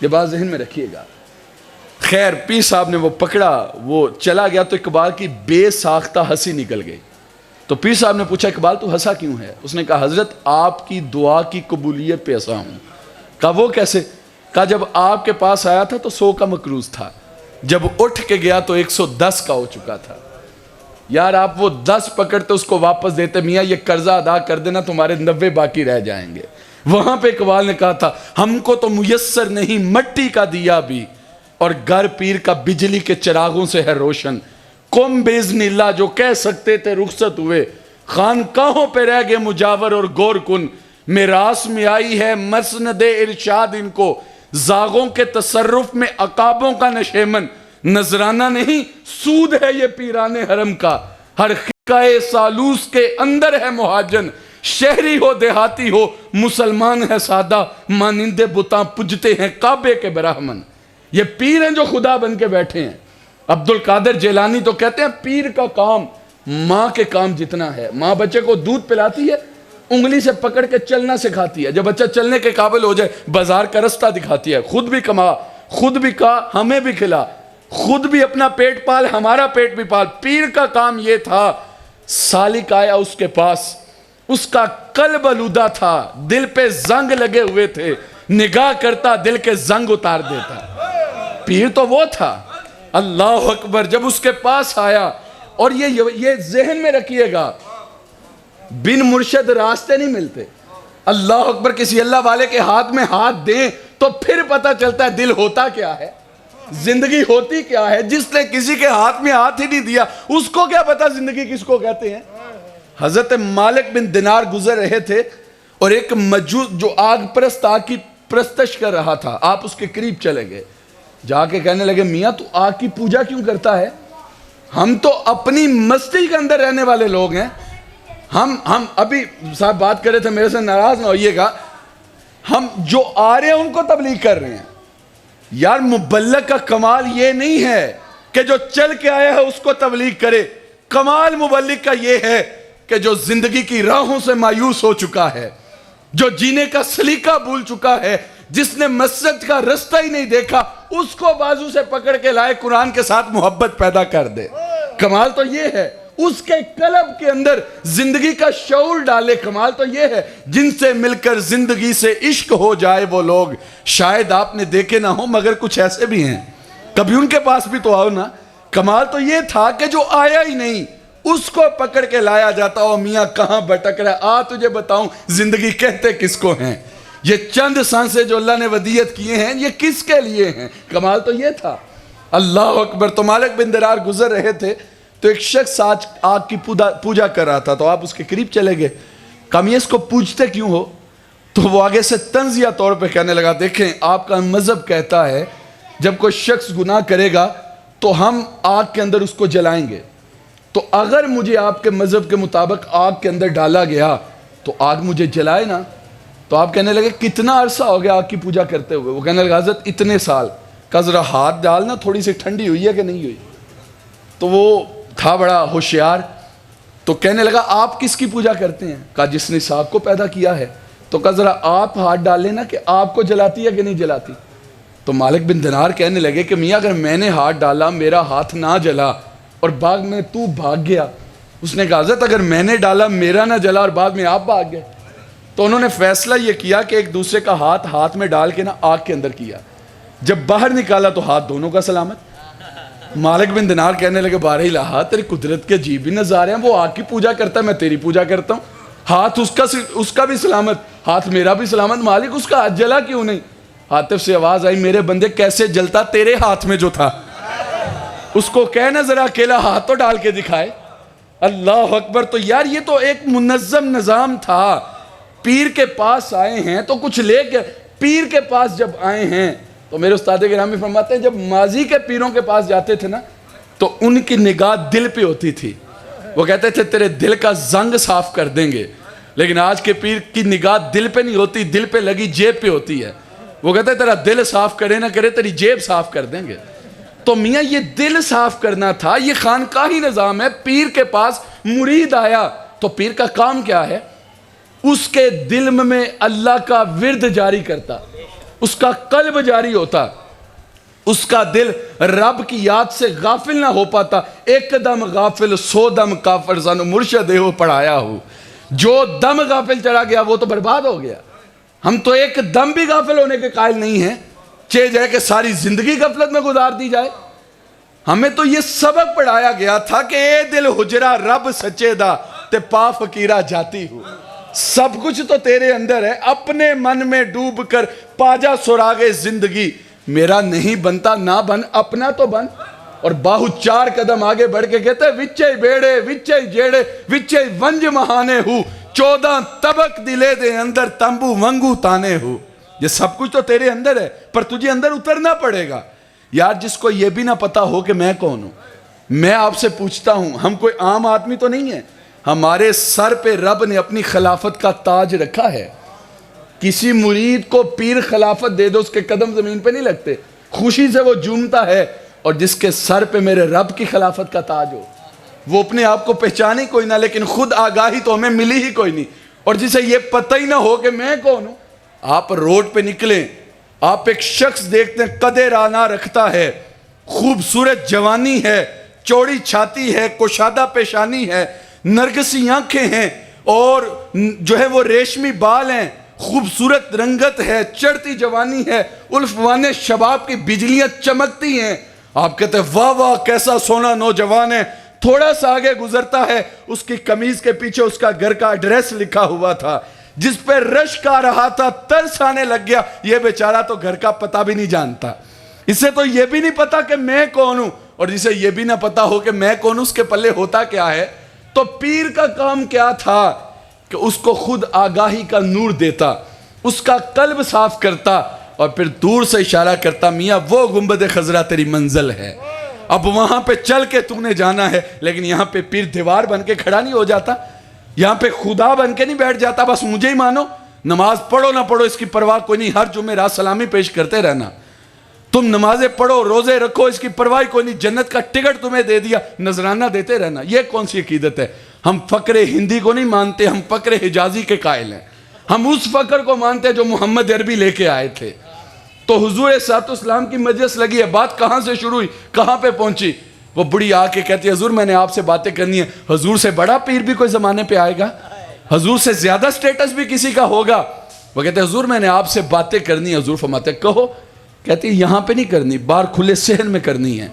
یہ بات ذہن میں رکھیے گا. خیر پیر صاحب نے وہ پکڑا, وہ چلا گیا تو اقبال کی بے ساختہ ہنسی نکل گئی. تو پیر صاحب نے پوچھا اقبال تو ہنسا کیوں ہے؟ اس نے کہا حضرت آپ کی دعا کی قبولیت پہ ہنسا ہوں. کہا وہ کیسے؟ کہا جب آپ کے پاس آیا تھا تو 100 کا مقروض تھا, جب اٹھ کے گیا تو 110 کا ہو چکا تھا. یار آپ وہ 10 پکڑتے اس کو واپس دیتے, میاں یہ قرضہ ادا کر دینا تمہارے 90 باقی رہ جائیں گے. وہاں پہ اقبال نے کہا تھا ہم کو تو میسر نہیں مٹی کا دیا بھی, اور گھر پیر کا بجلی کے چراغوں سے ہے روشن. قم باذن اللہ جو کہہ سکتے تھے رخصت ہوئے, خانقاہوں پہ رہ گئے مجاور اور غور کن. میراث میں آئی ہے مسند ارشاد ان کو, زاغوں کے تصرف میں عقابوں کا نشیمن. نذرانہ نہیں سود ہے یہ پیران حرم کا, ہر خقہ سالوس کے اندر ہے مہاجن. شہری ہو دیہاتی ہو مسلمان ہے سادہ, مانندے بتاں پجتے ہیں کعبے کے برہمن. یہ پیر ہیں جو خدا بن کے بیٹھے ہیں. عبد القادر جیلانی تو کہتے ہیں پیر کا کام ماں کے کام جتنا ہے. ماں بچے کو دودھ پلاتی ہے, انگلی سے پکڑ کے چلنا سکھاتی ہے, جب بچہ چلنے کے قابل ہو جائے بازار کا رستہ دکھاتی ہے. خود بھی کما, خود بھی کھا, ہمیں بھی کھلا, خود بھی اپنا پیٹ پال, ہمارا پیٹ بھی پال. پیر کا کام یہ تھا. سالک آیا اس کے پاس, اس کا قلب آلودہ تھا, دل پہ زنگ لگے ہوئے تھے, نگاہ کرتا دل کے زنگ اتار دیتا. پیر تو وہ تھا. اللہ اکبر. جب اس کے پاس آیا, اور یہ ذہن میں رکھیے گا بن مرشد راستے نہیں ملتے. اللہ اکبر. کسی اللہ والے کے ہاتھ میں ہاتھ دیں تو پھر پتہ چلتا ہے دل ہوتا کیا ہے, زندگی ہوتی کیا ہے. جس نے کسی کے ہاتھ میں ہاتھ ہی نہیں دیا اس کو کیا پتا زندگی کس کو کہتے ہیں. حضرت مالک بن دینار گزر رہے تھے اور ایک مجوس جو آگ پرست آگ کی پرستش کر رہا تھا, آپ اس کے قریب چلے گئے, جا کے کہنے لگے میاں تو آگ کی پوجا کیوں کرتا ہے؟ ہم تو اپنی مستی کے اندر رہنے والے لوگ ہیں. ہم ابھی صاحب بات کر رہے تھے, میرے سے ناراض نہ ہوئیے گا, ہم جو آ رہے ہیں ان کو تبلیغ کر رہے ہیں. یار مبلغ کا کمال یہ نہیں ہے کہ جو چل کے آیا ہے اس کو تبلیغ کرے. کمال مبلغ کا یہ ہے کہ جو زندگی کی راہوں سے مایوس ہو چکا ہے, جو جینے کا سلیقہ بھول چکا ہے, جس نے مسجد کا رستہ ہی نہیں دیکھا, اس کو بازو سے پکڑ کے لائے, قرآن کے ساتھ محبت پیدا کر دے. کمال تو یہ ہے اس کے قلب کے اندر زندگی کا شعور ڈالے. کمال تو یہ ہے جن سے مل کر زندگی سے عشق ہو جائے وہ لوگ. شاید آپ نے دیکھے نہ ہو مگر کچھ ایسے بھی ہیں, کبھی ان کے پاس بھی تو آؤ نا. کمال تو یہ تھا کہ جو آیا ہی نہیں اس کو پکڑ کے لایا جاتا. او میاں کہاں بھٹک رہا, آ تجھے بتاؤں زندگی کہتے کس کو ہیں. یہ چند سانسیں جو اللہ نے ودیعت کیے ہیں یہ کس کے لیے ہیں. کمال تو یہ تھا. اللہ اکبر. تو مالک بن دینار گزر رہے تھے تو ایک شخص آگ کی پوجا کر رہا تھا, تو آپ اس کے قریب چلے گئے. کمی اس کو پوجتے کیوں ہو؟ تو وہ آگے سے طنزیہ طور پہ کہنے لگا دیکھیں آپ کا مذہب کہتا ہے جب کوئی شخص گناہ کرے گا تو ہم آگ کے اندر اس کو جلائیں گے. تو اگر مجھے آپ کے مذہب کے مطابق آگ کے اندر ڈالا گیا تو آگ مجھے جلائے نا. تو آپ کہنے لگے کتنا عرصہ ہو گیا آگ کی پوجا کرتے ہوئے؟ وہ کہنے لگا حضرت اتنے سال. کہا ذرا ہاتھ ڈالنا تھوڑی سی ٹھنڈی ہوئی ہے کہ نہیں ہوئی. تو وہ تھا بڑا ہوشیار, تو کہنے لگا آپ کس کی پوجا کرتے ہیں؟ کہا جس نے اس آگ کو پیدا کیا ہے. تو کہا ذرا آپ ہاتھ ڈال لینا کہ آپ کو جلاتی ہے کہ نہیں جلاتی. تو مالک بن دینار کہنے لگے کہ میاں اگر میں نے ہاتھ ڈالا میرا ہاتھ نہ جلا اور بعد میں تو بھاگ گیا. اس نے کہا حضرت اگر میں نے ڈالا میرا نہ جلا اور بعد میں آپ بھاگ گئے. تو انہوں نے فیصلہ یہ کیا کہ ایک دوسرے کا ہاتھ میں ڈال کے نا آگ کے اندر کیا. جب باہر نکالا تو ہاتھ دونوں کا سلامت. مالک بن دینار کہنے لگے بارہ الہ تیری قدرت کے عجیب ہی نظارے ہیں, وہ آگ کی پوجا کرتا ہے میں تیری پوجا کرتا ہوں, ہاتھ اس کا بھی سلامت, ہاتھ میرا بھی سلامت, مالک اس کا ہاتھ جلا کیوں نہیں؟ عاطف سے آواز آئی میرے بندے کیسے جلتا تیرے ہاتھ میں جو تھا. اس کو کہنا ذرا اکیلا ہاتھ تو ڈال کے دکھائے. اللہ اکبر. تو یار یہ تو ایک منظم نظام تھا. پیر کے پاس آئے ہیں تو کچھ لے کے, پیر کے پاس جب آئے ہیں تو میرے استاد گرامی فرماتے ہیں جب ماضی کے پیروں کے پاس جاتے تھے نا تو ان کی نگاہ دل پہ ہوتی تھی، وہ کہتے تھے تیرے دل کا زنگ صاف کر دیں گے، لیکن آج کے پیر کی نگاہ دل پہ نہیں ہوتی، دل پہ لگی جیب پہ ہوتی ہے، وہ کہتے ہیں تیرا دل صاف کرے نہ کرے تیری جیب صاف کر دیں گے۔ تو میاں یہ دل صاف کرنا تھا، یہ خانقاہی نظام ہے۔ پیر کے پاس مرید آیا تو پیر کا کام کیا ہے؟ اس کے دل میں اللہ کا ورد جاری کرتا، اس کا قلب جاری ہوتا، اس کا دل رب کی یاد سے غافل نہ ہو پاتا۔ ایک دم غافل 100 دم کافر سانو مرشد ہو پڑھایا ہو، جو دم غافل چڑھا گیا وہ تو برباد ہو گیا۔ ہم تو ایک دم بھی غافل ہونے کے قائل نہیں ہیں، چاہے جائے کہ ساری زندگی غفلت میں گزار دی جائے۔ ہمیں تو یہ سبق پڑھایا گیا تھا کہ اے دل حجرہ رب سچے دا تے پا فقیرہ جاتی ہو، سب کچھ تو تیرے اندر ہے، اپنے من میں ڈوب کر پاجا سراغے زندگی، میرا نہیں بنتا نہ بن، اپنا تو بن۔ اور باہو 4 قدم آگے بڑھ کے کہتے ہیں وچے بیڑے وچے جیڑے وچے ونج مہانے ہو، 14 طبق دلے دے اندر تمبو ونگو تانے ہو۔ یہ سب کچھ تو تیرے اندر ہے، پر تجھے اندر اترنا پڑے گا۔ یار جس کو یہ بھی نہ پتا ہو کہ میں کون ہوں، میں آپ سے پوچھتا ہوں، ہم کوئی عام آدمی تو نہیں ہے، ہمارے سر پہ رب نے اپنی خلافت کا تاج رکھا ہے۔ کسی مرید کو پیر خلافت دے دو، اس کے قدم زمین پہ نہیں لگتے، خوشی سے وہ جھومتا ہے۔ اور جس کے سر پہ میرے رب کی خلافت کا تاج ہو، وہ اپنے آپ کو پہچانے کوئی نہ، لیکن خود آگاہی تو ہمیں ملی ہی کوئی نہیں۔ اور جسے یہ پتہ ہی نہ ہو کہ میں کون ہوں، آپ روڈ پہ نکلیں، آپ ایک شخص دیکھتے ہیں قد رانا رکھتا ہے، خوبصورت جوانی ہے، چوڑی چھاتی ہے، کشادہ پیشانی ہے، نرگسی آنکھیں ہیں، اور جو ہے وہ ریشمی بال ہیں، خوبصورت رنگت ہے، چڑھتی جوانی ہے، الفوان شباب کی بجلیاں چمکتی ہیں۔ آپ کہتے ہیں واہ واہ کیسا سونا نوجوان ہے۔ تھوڑا سا آگے گزرتا ہے، اس کی قمیض کے پیچھے اس کا گھر کا ایڈریس لکھا ہوا تھا، جس پہ رشک آ رہا تھا، ترس آنے لگ گیا۔ یہ بیچارہ تو گھر کا پتہ بھی نہیں جانتا، اسے تو یہ بھی نہیں پتا کہ میں کون ہوں، اور جسے یہ بھی نہ پتا ہو کہ میں کون ہوں اس کے پلے ہوتا کیا ہے۔ تو پیر کا کام کیا تھا کہ اس کو خود آگاہی کا نور دیتا، اس کا قلب صاف کرتا، اور پھر دور سے اشارہ کرتا میاں وہ گنبد خضرا تیری منزل ہے، اب وہاں پہ چل کے تو نے جانا ہے۔ لیکن یہاں پہ پیر دیوار بن کے کھڑا نہیں ہو جاتا، یہاں پہ خدا بن کے نہیں بیٹھ جاتا بس مجھے ہی مانو، نماز پڑھو نہ پڑھو اس کی پرواہ کوئی نہیں، ہر جمعہ رات سلامی پیش کرتے رہنا، تم نمازیں پڑھو روزے رکھو اس کی پرواہ کوئی نہیں، جنت کا ٹکٹ تمہیں دے دیا نذرانہ دیتے رہنا۔ یہ کون سی عقیدت ہے؟ ہم فقر ہندی کو نہیں مانتے، ہم فقر حجازی کے قائل ہیں۔ ہم اس فقر کو مانتے ہیں جو محمد عربی لے کے آئے تھے۔ تو حضور صلی اللہ علیہ وسلم کی مجلس لگی ہے، بات کہاں سے شروع ہوئی کہاں پہ پہنچی؟ وہ بڑی آ کے کہتی ہے حضور میں نے آپ سے باتیں کرنی ہے۔ حضور سے بڑا پیر بھی کوئی زمانے پہ آئے گا؟ حضور سے زیادہ سٹیٹس بھی کسی کا ہوگا؟ وہ کہتے ہیں حضور میں نے آپ سے باتیں کرنی ہے۔ حضور فرماتے ہیں کہو۔ کہتی ہے یہاں پہ نہیں کرنی، باہر کھلے صحن میں کرنی ہے۔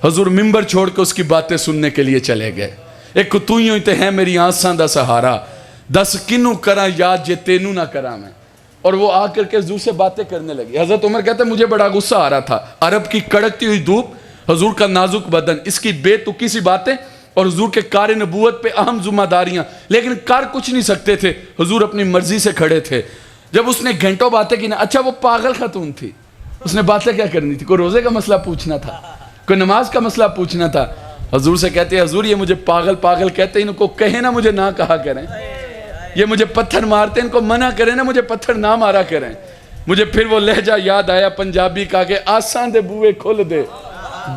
حضور ممبر چھوڑ کے اس کی باتیں سننے کے لیے چلے گئے۔ ایک تو ہی تے ہے میری آنساں دا سہارا، دس کنوں کراں یاد جے تینوں نہ کراں میں۔ اور وہ آ کر کے حضور سے باتیں کرنے لگی۔ حضرت عمر کہتے ہیں مجھے بڑا غصہ آ رہا تھا، عرب کی کڑکتی ہوئی دھوپ، حضور کا نازک بدن، اس کی بے تکی سی باتیں، اور حضور کے کار نبوت پہ اہم ذمہ داریاں، لیکن کر کچھ نہیں سکتے تھے۔ حضور اپنی مرضی سے کھڑے تھے۔ جب اس نے گھنٹوں باتیں کی نا، اچھا وہ پاگل خاتون تھی، اس نے باتیں کیا کرنی تھی؟ کوئی روزے کا مسئلہ پوچھنا تھا، کوئی نماز کا مسئلہ پوچھنا تھا۔ حضور سے کہتے ہیں حضور یہ مجھے پاگل پاگل کہتے ہیں، ان کو کہیں نہ مجھے نہ کہا کریں، یہ مجھے پتھر مارتے ہیں ان کو منع کریں نہ مجھے پتھر نہ مارا کریں۔ مجھے پھر وہ لہجہ یاد آیا پنجابی کا کہ آساں دے بوئے کھول دے،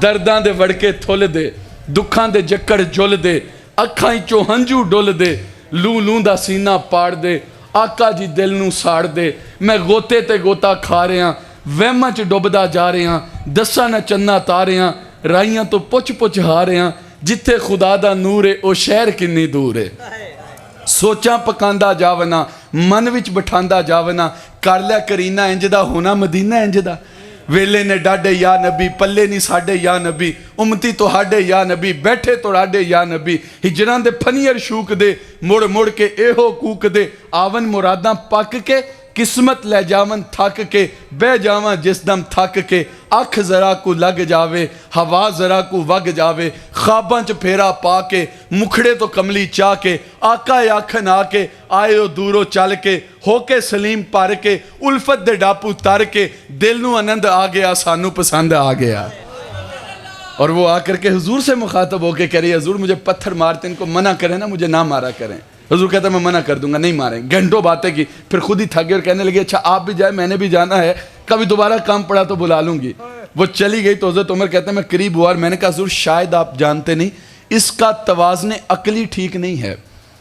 درداں دے وڑکے تھول دے، دکھاں دے جکڑ جل دے، اکھاں چوں ہنجو ڈول دے، لوں لوں دا سینہ پاڑ دے، آقا جی دل نوں ساڑ دے۔ میں غوطے تے غوطہ کھا رہے ہاں، وہماں چ ڈوبدا جا رہے ہاں، دساں نہ چننا تارے ہاں، رائیاں تو پچھ پچھ ہا رہے ہاں، جتھے خدا دا نور ہے او شہر کنی دور ہے۔ سوچاں پکاندا جاونا، من وچ بٹھاندا جاونا، کر لیا کرینا انج دا ہونا مدینہ انج دا۔ ویلے نے ڈاڈے یا نبی، پلے نہیں ساڈے یا نبی، امتی تو ہاڈے یا نبی، بیٹھے تو راڈے یا نبی، ہجران دے پھنیر شوک دے، مڑ مڑ کے ایہو کوک دے، آون مراداں پک کے، قسمت لے جاون تھک کے، بہ جاواں جس دم تھک کے، اکھ ذرا کو لگ جاوے ہوا ذرا کو وگ جاوے خواباں چ پھیرا پا کے مکھڑے تو کملی چاہ کے آقا آکھن آ کے آئے دورو چل کے ہو کے سلیم پر کے الفت دے ڈاپو تر کے دل نو آنند آ گیا سانو پسند آ گیا. اور وہ آ کر کے حضور سے مخاطب ہو کے کہہ رہی حضور مجھے پتھر مارتے ان کو منع کریں نا مجھے نہ مارا کریں. حضور کہتا ہے میں منع کر دوں گا نہیں ماریں. گھنٹوں باتیں کی پھر خود ہی تھک گئے اور کہنے لگے اچھا آپ بھی جائے میں نے بھی جانا ہے کبھی دوبارہ کام پڑا تو بلا لوں گی. وہ چلی گئی تو حضرت عمر کہتے ہیں میں قریب ہوا اور میں نے کہا حضور شاید آپ جانتے نہیں اس کا توازن عقلی ٹھیک نہیں ہے.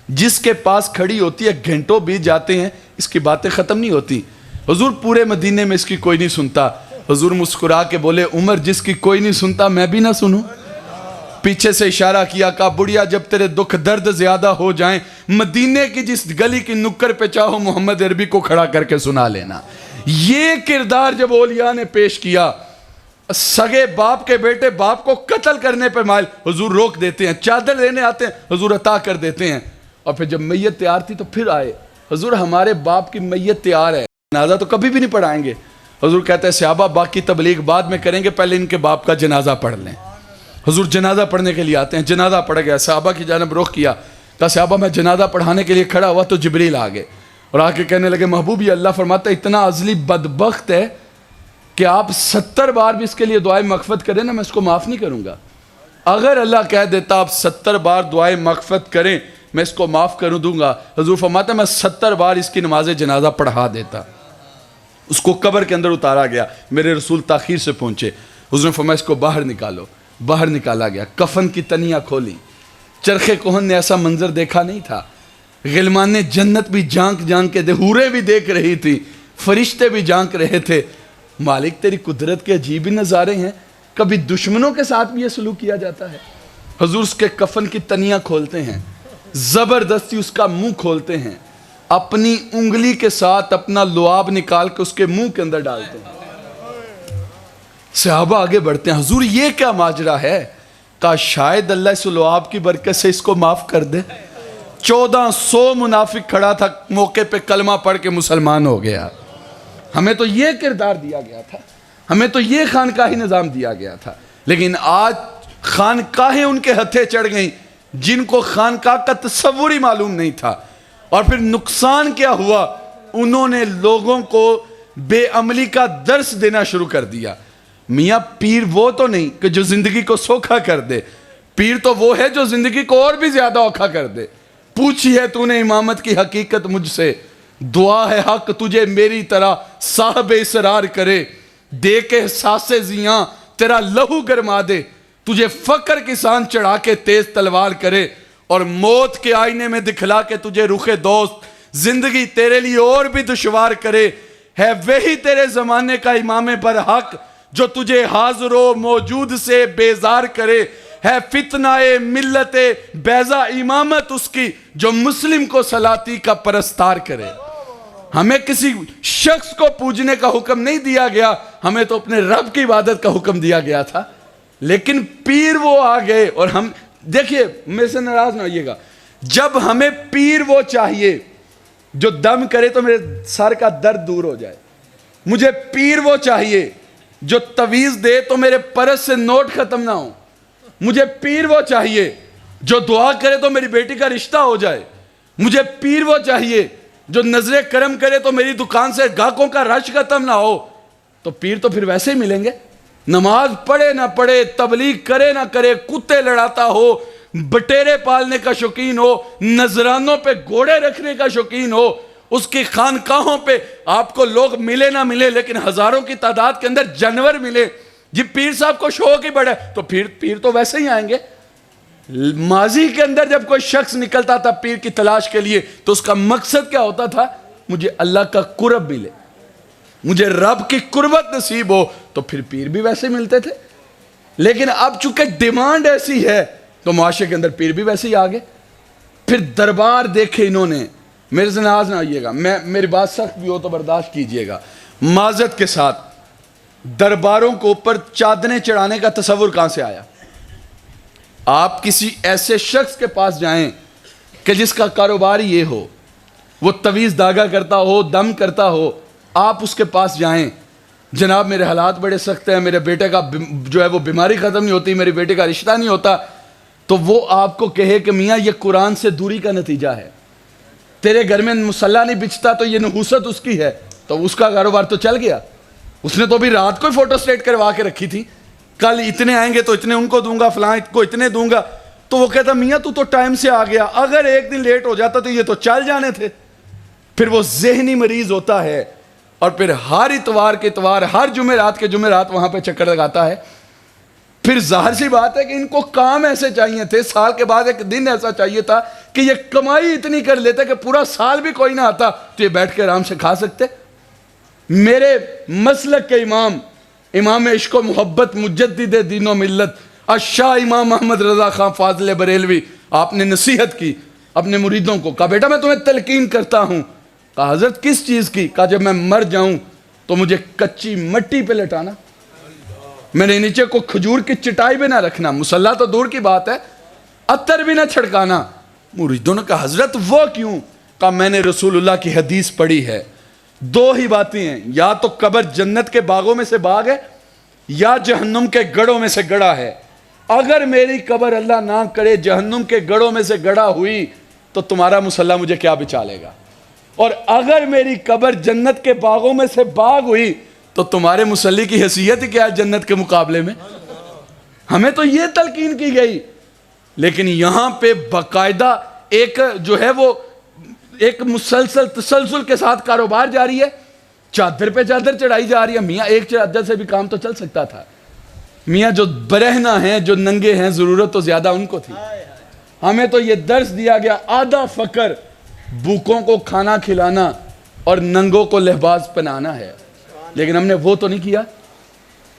جس کے پاس کھڑی ہوتی ہے گھنٹوں بیت جاتے ہیں اس کی باتیں ختم نہیں ہوتی. حضور پورے مدینے میں اس کی کوئی نہیں سنتا. حضور مسکرا کے بولے عمر جس کی کوئی نہیں سنتا میں بھی نہ سنوں. پیچھے سے اشارہ کیا کہا بڑھیا جب تیرے دکھ درد زیادہ ہو جائیں مدینے کی جس گلی کی نکر پہ چاہو محمد عربی کو کھڑا کر کے سنا لینا. یہ کردار جب اولیاء نے پیش کیا سگے باپ کے بیٹے باپ کو قتل کرنے پہ مائل حضور روک دیتے ہیں. چادر لینے آتے ہیں حضور عطا کر دیتے ہیں. اور پھر جب میت تیار تھی تو پھر آئے حضور ہمارے باپ کی میت تیار ہے جنازہ تو کبھی بھی نہیں پڑھائیں گے. حضور کہتے ہیں صحابہ باقی تبلیغ بعد میں کریں گے پہلے ان کے باپ کا جنازہ پڑھ لیں. حضور جنازہ پڑھنے کے لیے آتے ہیں. جنازہ پڑھ گیا صحابہ کی جانب رخ کیا کہا صحابہ میں جنازہ پڑھانے کے لیے کھڑا ہوا تو جبریل آ گئے اور آ کے کہنے لگے محبوب یہ اللہ فرماتا ہے اتنا عزلی بدبخت ہے کہ آپ 70 بار بھی اس کے لیے دعائیں مغفرت کریں نا میں اس کو معاف نہیں کروں گا. اگر اللہ کہہ دیتا آپ 70 بار دعائیں مغفرت کریں میں اس کو معاف کر دوں گا. حضور فرماتا ہے میں 70 بار اس کی نماز جنازہ پڑھا دیتا. اس کو قبر کے اندر اتارا گیا. میرے رسول تاخیر سے پہنچے. حضور نے فرمایا اس کو باہر نکالو. باہر نکالا گیا. کفن کی تنیاں کھولی. چرخ کوہن نے ایسا منظر دیکھا نہیں تھا. غلمان نے جنت بھی جھانک جھانک کے حوریں بھی دیکھ رہی تھی فرشتے بھی جھانک رہے تھے. مالک تیری قدرت کے عجیب نظارے ہیں. کبھی دشمنوں کے ساتھ بھی یہ سلوک کیا جاتا ہے. حضور اس کے کفن کی تنیاں کھولتے ہیں زبردستی اس کا منہ کھولتے ہیں اپنی انگلی کے ساتھ اپنا لعاب نکال کے اس کے منہ کے اندر ڈالتے ہیں. صحابہ آگے بڑھتے ہیں حضور یہ کیا ماجرا ہے. کہا شاید اللہ اس لعاب کی برکت سے اس کو معاف کر دے. 1400 منافق کھڑا تھا موقع پہ کلمہ پڑھ کے مسلمان ہو گیا. ہمیں تو یہ کردار دیا گیا تھا. ہمیں تو یہ خانقاہی نظام دیا گیا تھا. لیکن آج خانقاہیں ان کے ہتھے چڑھ گئیں جن کو خانقاہ کا تصور ہی معلوم نہیں تھا. اور پھر نقصان کیا ہوا انہوں نے لوگوں کو بے عملی کا درس دینا شروع کر دیا. میاں پیر وہ تو نہیں کہ جو زندگی کو سوکھا کر دے. پیر تو وہ ہے جو زندگی کو اور بھی زیادہ اوکھا کر دے. پوچھی ہے تو نے امامت کی حقیقت مجھ سے دعا ہے حق تجھے میری طرح صاحب اسرار کرے. دے کے احساس زیاں تیرا لہو گرما دے. تجھے فقر کسان چڑھا کے تیز تلوار کرے اور موت کے آئینے میں دکھلا کے تجھے رخ دوست زندگی تیرے لیے اور بھی دشوار کرے. ہے وہی تیرے زمانے کا امام برحق جو تجھے حاضر و موجود سے بیزار کرے. ہے فتنہ ملت بیضا امامت اس کی جو مسلم کو سلاتی کا پرستار کرے. ہمیں کسی شخص کو پوجنے کا حکم نہیں دیا گیا. ہمیں تو اپنے رب کی عبادت کا حکم دیا گیا تھا. لیکن پیر وہ آ گئے اور ہم دیکھیے میرے سے ناراض نہ ہوئیے گا. جب ہمیں پیر وہ چاہیے جو دم کرے تو میرے سر کا درد دور ہو جائے. مجھے پیر وہ چاہیے جو تویز دے تو میرے پرس سے نوٹ ختم نہ ہو. مجھے پیر وہ چاہیے جو دعا کرے تو میری بیٹی کا رشتہ ہو جائے. مجھے پیر وہ چاہیے جو نظر کرم کرے تو میری دکان سے گاہکوں کا رش ختم نہ ہو. تو پیر تو پھر ویسے ہی ملیں گے. نماز پڑھے نہ پڑھے تبلیغ کرے نہ کرے کتے لڑاتا ہو بٹیرے پالنے کا شوقین ہو نذرانوں پہ گھوڑے رکھنے کا شوقین ہو اس کی خانقاہوں پہ آپ کو لوگ ملے نہ ملے لیکن ہزاروں کی تعداد کے اندر جانور ملے. جی پیر صاحب کو شوق ہی بڑا ہے تو پیر تو ویسے ہی آئیں گے. ماضی کے اندر جب کوئی شخص نکلتا تھا پیر کی تلاش کے لیے تو اس کا مقصد کیا ہوتا تھا مجھے اللہ کا قرب ملے مجھے رب کی قربت نصیب ہو. تو پھر پیر بھی ویسے ملتے تھے. لیکن اب چونکہ ڈیمانڈ ایسی ہے تو معاشرے کے اندر پیر بھی ویسے ہی آگے. پھر دربار دیکھے انہوں نے. میرے سے ناراض نہ ہوئیے گا میری بات سخت بھی ہو تو برداشت کیجئے گا. معذرت کے ساتھ درباروں کو اوپر چادریں چڑھانے کا تصور کہاں سے آیا؟ آپ کسی ایسے شخص کے پاس جائیں کہ جس کا کاروبار یہ ہو وہ تویز داغا کرتا ہو دم کرتا ہو. آپ اس کے پاس جائیں جناب میرے حالات بڑے سخت ہیں، میرے بیٹے کا جو ہے وہ بیماری ختم نہیں ہوتی، میرے بیٹے کا رشتہ نہیں ہوتا، تو وہ آپ کو کہے کہ میاں یہ قرآن سے دوری کا نتیجہ ہے، تیرے گھر میں مصلی نہیں بچتا تو یہ نحوست اس کی ہے، تو اس کا کاروبار تو چل گیا. اس نے تو بھی رات کو ہی فوٹو سٹیٹ کروا کے رکھی تھی، کل اتنے آئیں گے تو اتنے ان کو دوں گا، فلاں کو اتنے دوں گا. تو وہ کہتا میاں تو ٹائم سے آ گیا، اگر ایک دن لیٹ ہو جاتا تو یہ تو چل جانے تھے. پھر وہ ذہنی مریض ہوتا ہے اور پھر ہر اتوار کے اتوار، ہر جمعرات کے جمعرات وہاں پہ چکر لگاتا ہے. پھر ظاہر سی بات ہے کہ ان کو کام ایسے چاہیے تھے، سال کے بعد ایک دن ایسا چاہیے تھا کہ یہ کمائی اتنی کر لیتے کہ پورا سال بھی کوئی نہ آتا تو یہ بیٹھ کے آرام سے کھا سکتے. میرے مسلک کے امام عشق و محبت، مجدد دین و ملت، الشاہ امام محمد رضا خان فاضل بریلوی، آپ نے نصیحت کی اپنے مریدوں کو، کہا بیٹا میں تمہیں تلقین کرتا ہوں. کہا حضرت کس چیز کی؟ کہا جب میں مر جاؤں تو مجھے کچی مٹی پہ لٹانا، میرے نیچے کو کھجور کی چٹائی بھی نہ رکھنا، مصلی تو دور کی بات ہے، عطر بھی نہ چھڑکانا. مریدوں نے کہا حضرت وہ کیوں؟ کہا میں نے رسول اللہ کی حدیث پڑھی ہے، دو ہی باتیں ہیں، یا تو قبر جنت کے باغوں میں سے باغ ہے یا جہنم کے گڑھوں میں سے گڑھا ہے. اگر میری قبر اللہ نہ کرے جہنم کے گڑھوں میں سے گڑھا ہوئی تو تمہارا مصلی مجھے کیا بچا لے گا، اور اگر میری قبر جنت کے باغوں میں سے باغ ہوئی تو تمہارے مصلی کی حیثیت ہی کیا ہے جنت کے مقابلے میں. ہمیں تو یہ تلقین کی گئی، لیکن یہاں پہ باقاعدہ ایک جو ہے وہ ایک مسلسل تسلسل کے ساتھ کاروبار جاری ہے، چادر پہ چادر چڑھائی جا رہی ہے. میاں ایک چادر سے بھی کام تو چل سکتا تھا. میاں جو برہنہ ہیں، جو ننگے ہیں، ضرورت تو زیادہ ان کو تھی. ہمیں تو یہ درس دیا گیا، آدھا فقر بھوکوں کو کھانا کھلانا اور ننگوں کو لباس پہنانا ہے، لیکن ہم نے وہ تو نہیں کیا.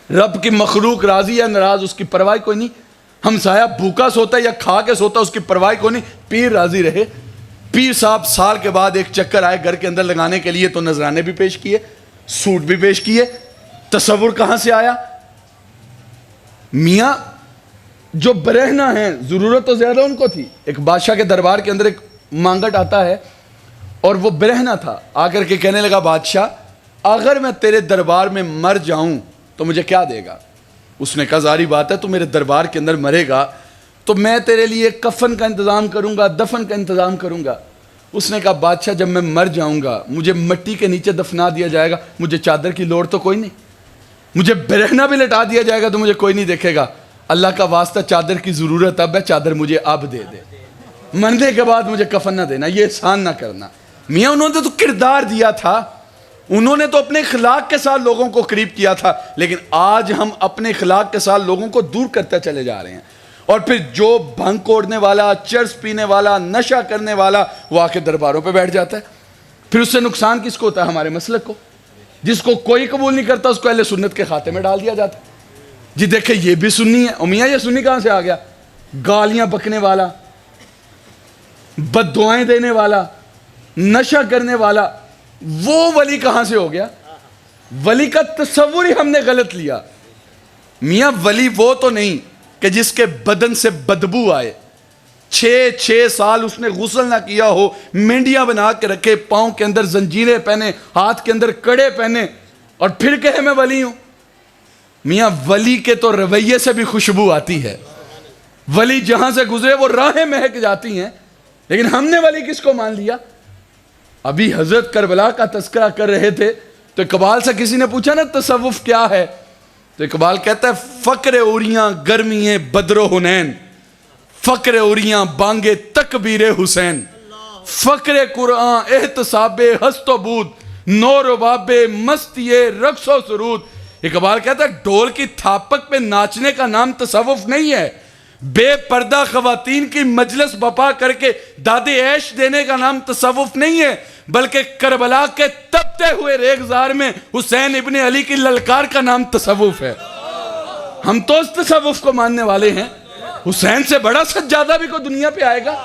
رب کی مخلوق راضی یا ناراض اس کی پرواہ کوئی نہیں. ہمسایہ بھوکا سوتا ہے یا کھا کے سوتا اس کی پرواہ کوئی نہیں، پیر راضی رہے. پیر صاحب سال کے بعد ایک چکر آئے گھر کے اندر لگانے کے لیے تو نذرانے بھی پیش کیے، سوٹ بھی پیش کیے. تصور کہاں سے آیا؟ میاں جو برہنہ ہیں، ضرورت تو زیادہ ان کو تھی. ایک بادشاہ کے دربار کے اندر ایک مانگٹ آتا ہے اور وہ برہنہ تھا، آ کر کے کہنے لگا بادشاہ اگر میں تیرے دربار میں مر جاؤں تو مجھے کیا دے گا؟ اس نے کہا ظاہری بات ہے تو میرے دربار کے اندر مرے گا تو میں تیرے لیے کفن کا انتظام کروں گا، دفن کا انتظام کروں گا. اس نے کہا بادشاہ جب میں مر جاؤں گا مجھے مٹی کے نیچے دفنا دیا جائے گا، مجھے چادر کی لوڑ تو کوئی نہیں، مجھے برہنہ بھی لٹا دیا جائے گا تو مجھے کوئی نہیں دیکھے گا. اللہ کا واسطہ چادر کی ضرورت اب ہے، چادر مجھے اب دے دے، مرنے کے بعد مجھے کفن نہ دینا، یہ احسان نہ کرنا. میاں انہوں نے تو کردار دیا تھا، انہوں نے تو اپنے اخلاق کے ساتھ لوگوں کو قریب کیا تھا، لیکن آج ہم اپنے اخلاق کے ساتھ لوگوں کو دور کرتے چلے جا رہے ہیں. اور پھر جو بھنگ کوڑنے والا، چرس پینے والا، نشہ کرنے والا وہ آ کے درباروں پہ بیٹھ جاتا ہے. پھر اس سے نقصان کس کو ہوتا ہے؟ ہمارے مسلک کو. جس کو کوئی قبول نہیں کرتا اس کو اہل سنت کے کھاتے میں ڈال دیا جاتا ہے. جی دیکھیں یہ بھی سنی ہے. میاں یہ سنی کہاں سے آ گیا؟ گالیاں بکنے والا، بد دعائیں دینے والا، نشہ کرنے والا، وہ ولی کہاں سے ہو گیا؟ ولی کا تصور ہی ہم نے غلط لیا. میاں ولی وہ تو نہیں کہ جس کے بدن سے بدبو آئے، 6 سال اس نے غسل نہ کیا ہو، مینڈیاں بنا کے رکھے، پاؤں کے اندر زنجیریں پہنے، ہاتھ کے اندر کڑے پہنے اور پھر کہے میں ولی ہوں. میاں ولی کے تو رویے سے بھی خوشبو آتی ہے. ولی جہاں سے گزرے وہ راہیں مہک جاتی ہیں، لیکن ہم نے ولی کس کو مان لیا؟ ابھی حضرت کربلا کا تذکرہ کر رہے تھے تو اقبال سے کسی نے پوچھا نا تصوف کیا ہے، تو اقبال کہتا ہے فقر اوریاں گرمییں بدر و حنین، فقر اوریاں بانگے تکبیر حسین، فقر قرآن احتساب ہست و بود، نور و باب مستی رقص و سرود. اقبال کہتا ہے ڈھول کی تھاپک پہ ناچنے کا نام تصوف نہیں ہے، بے پردہ خواتین کی مجلس بپا کر کے داد عیش دینے کا نام تصوف نہیں ہے، بلکہ کربلا کے تپتے ہوئے ریگزار میں حسین ابن علی کی للکار کا نام تصوف ہے. ہم تو اس تصوف کو ماننے والے ہیں. حسین سے بڑا سجادہ بھی کوئی دنیا پہ آئے گا،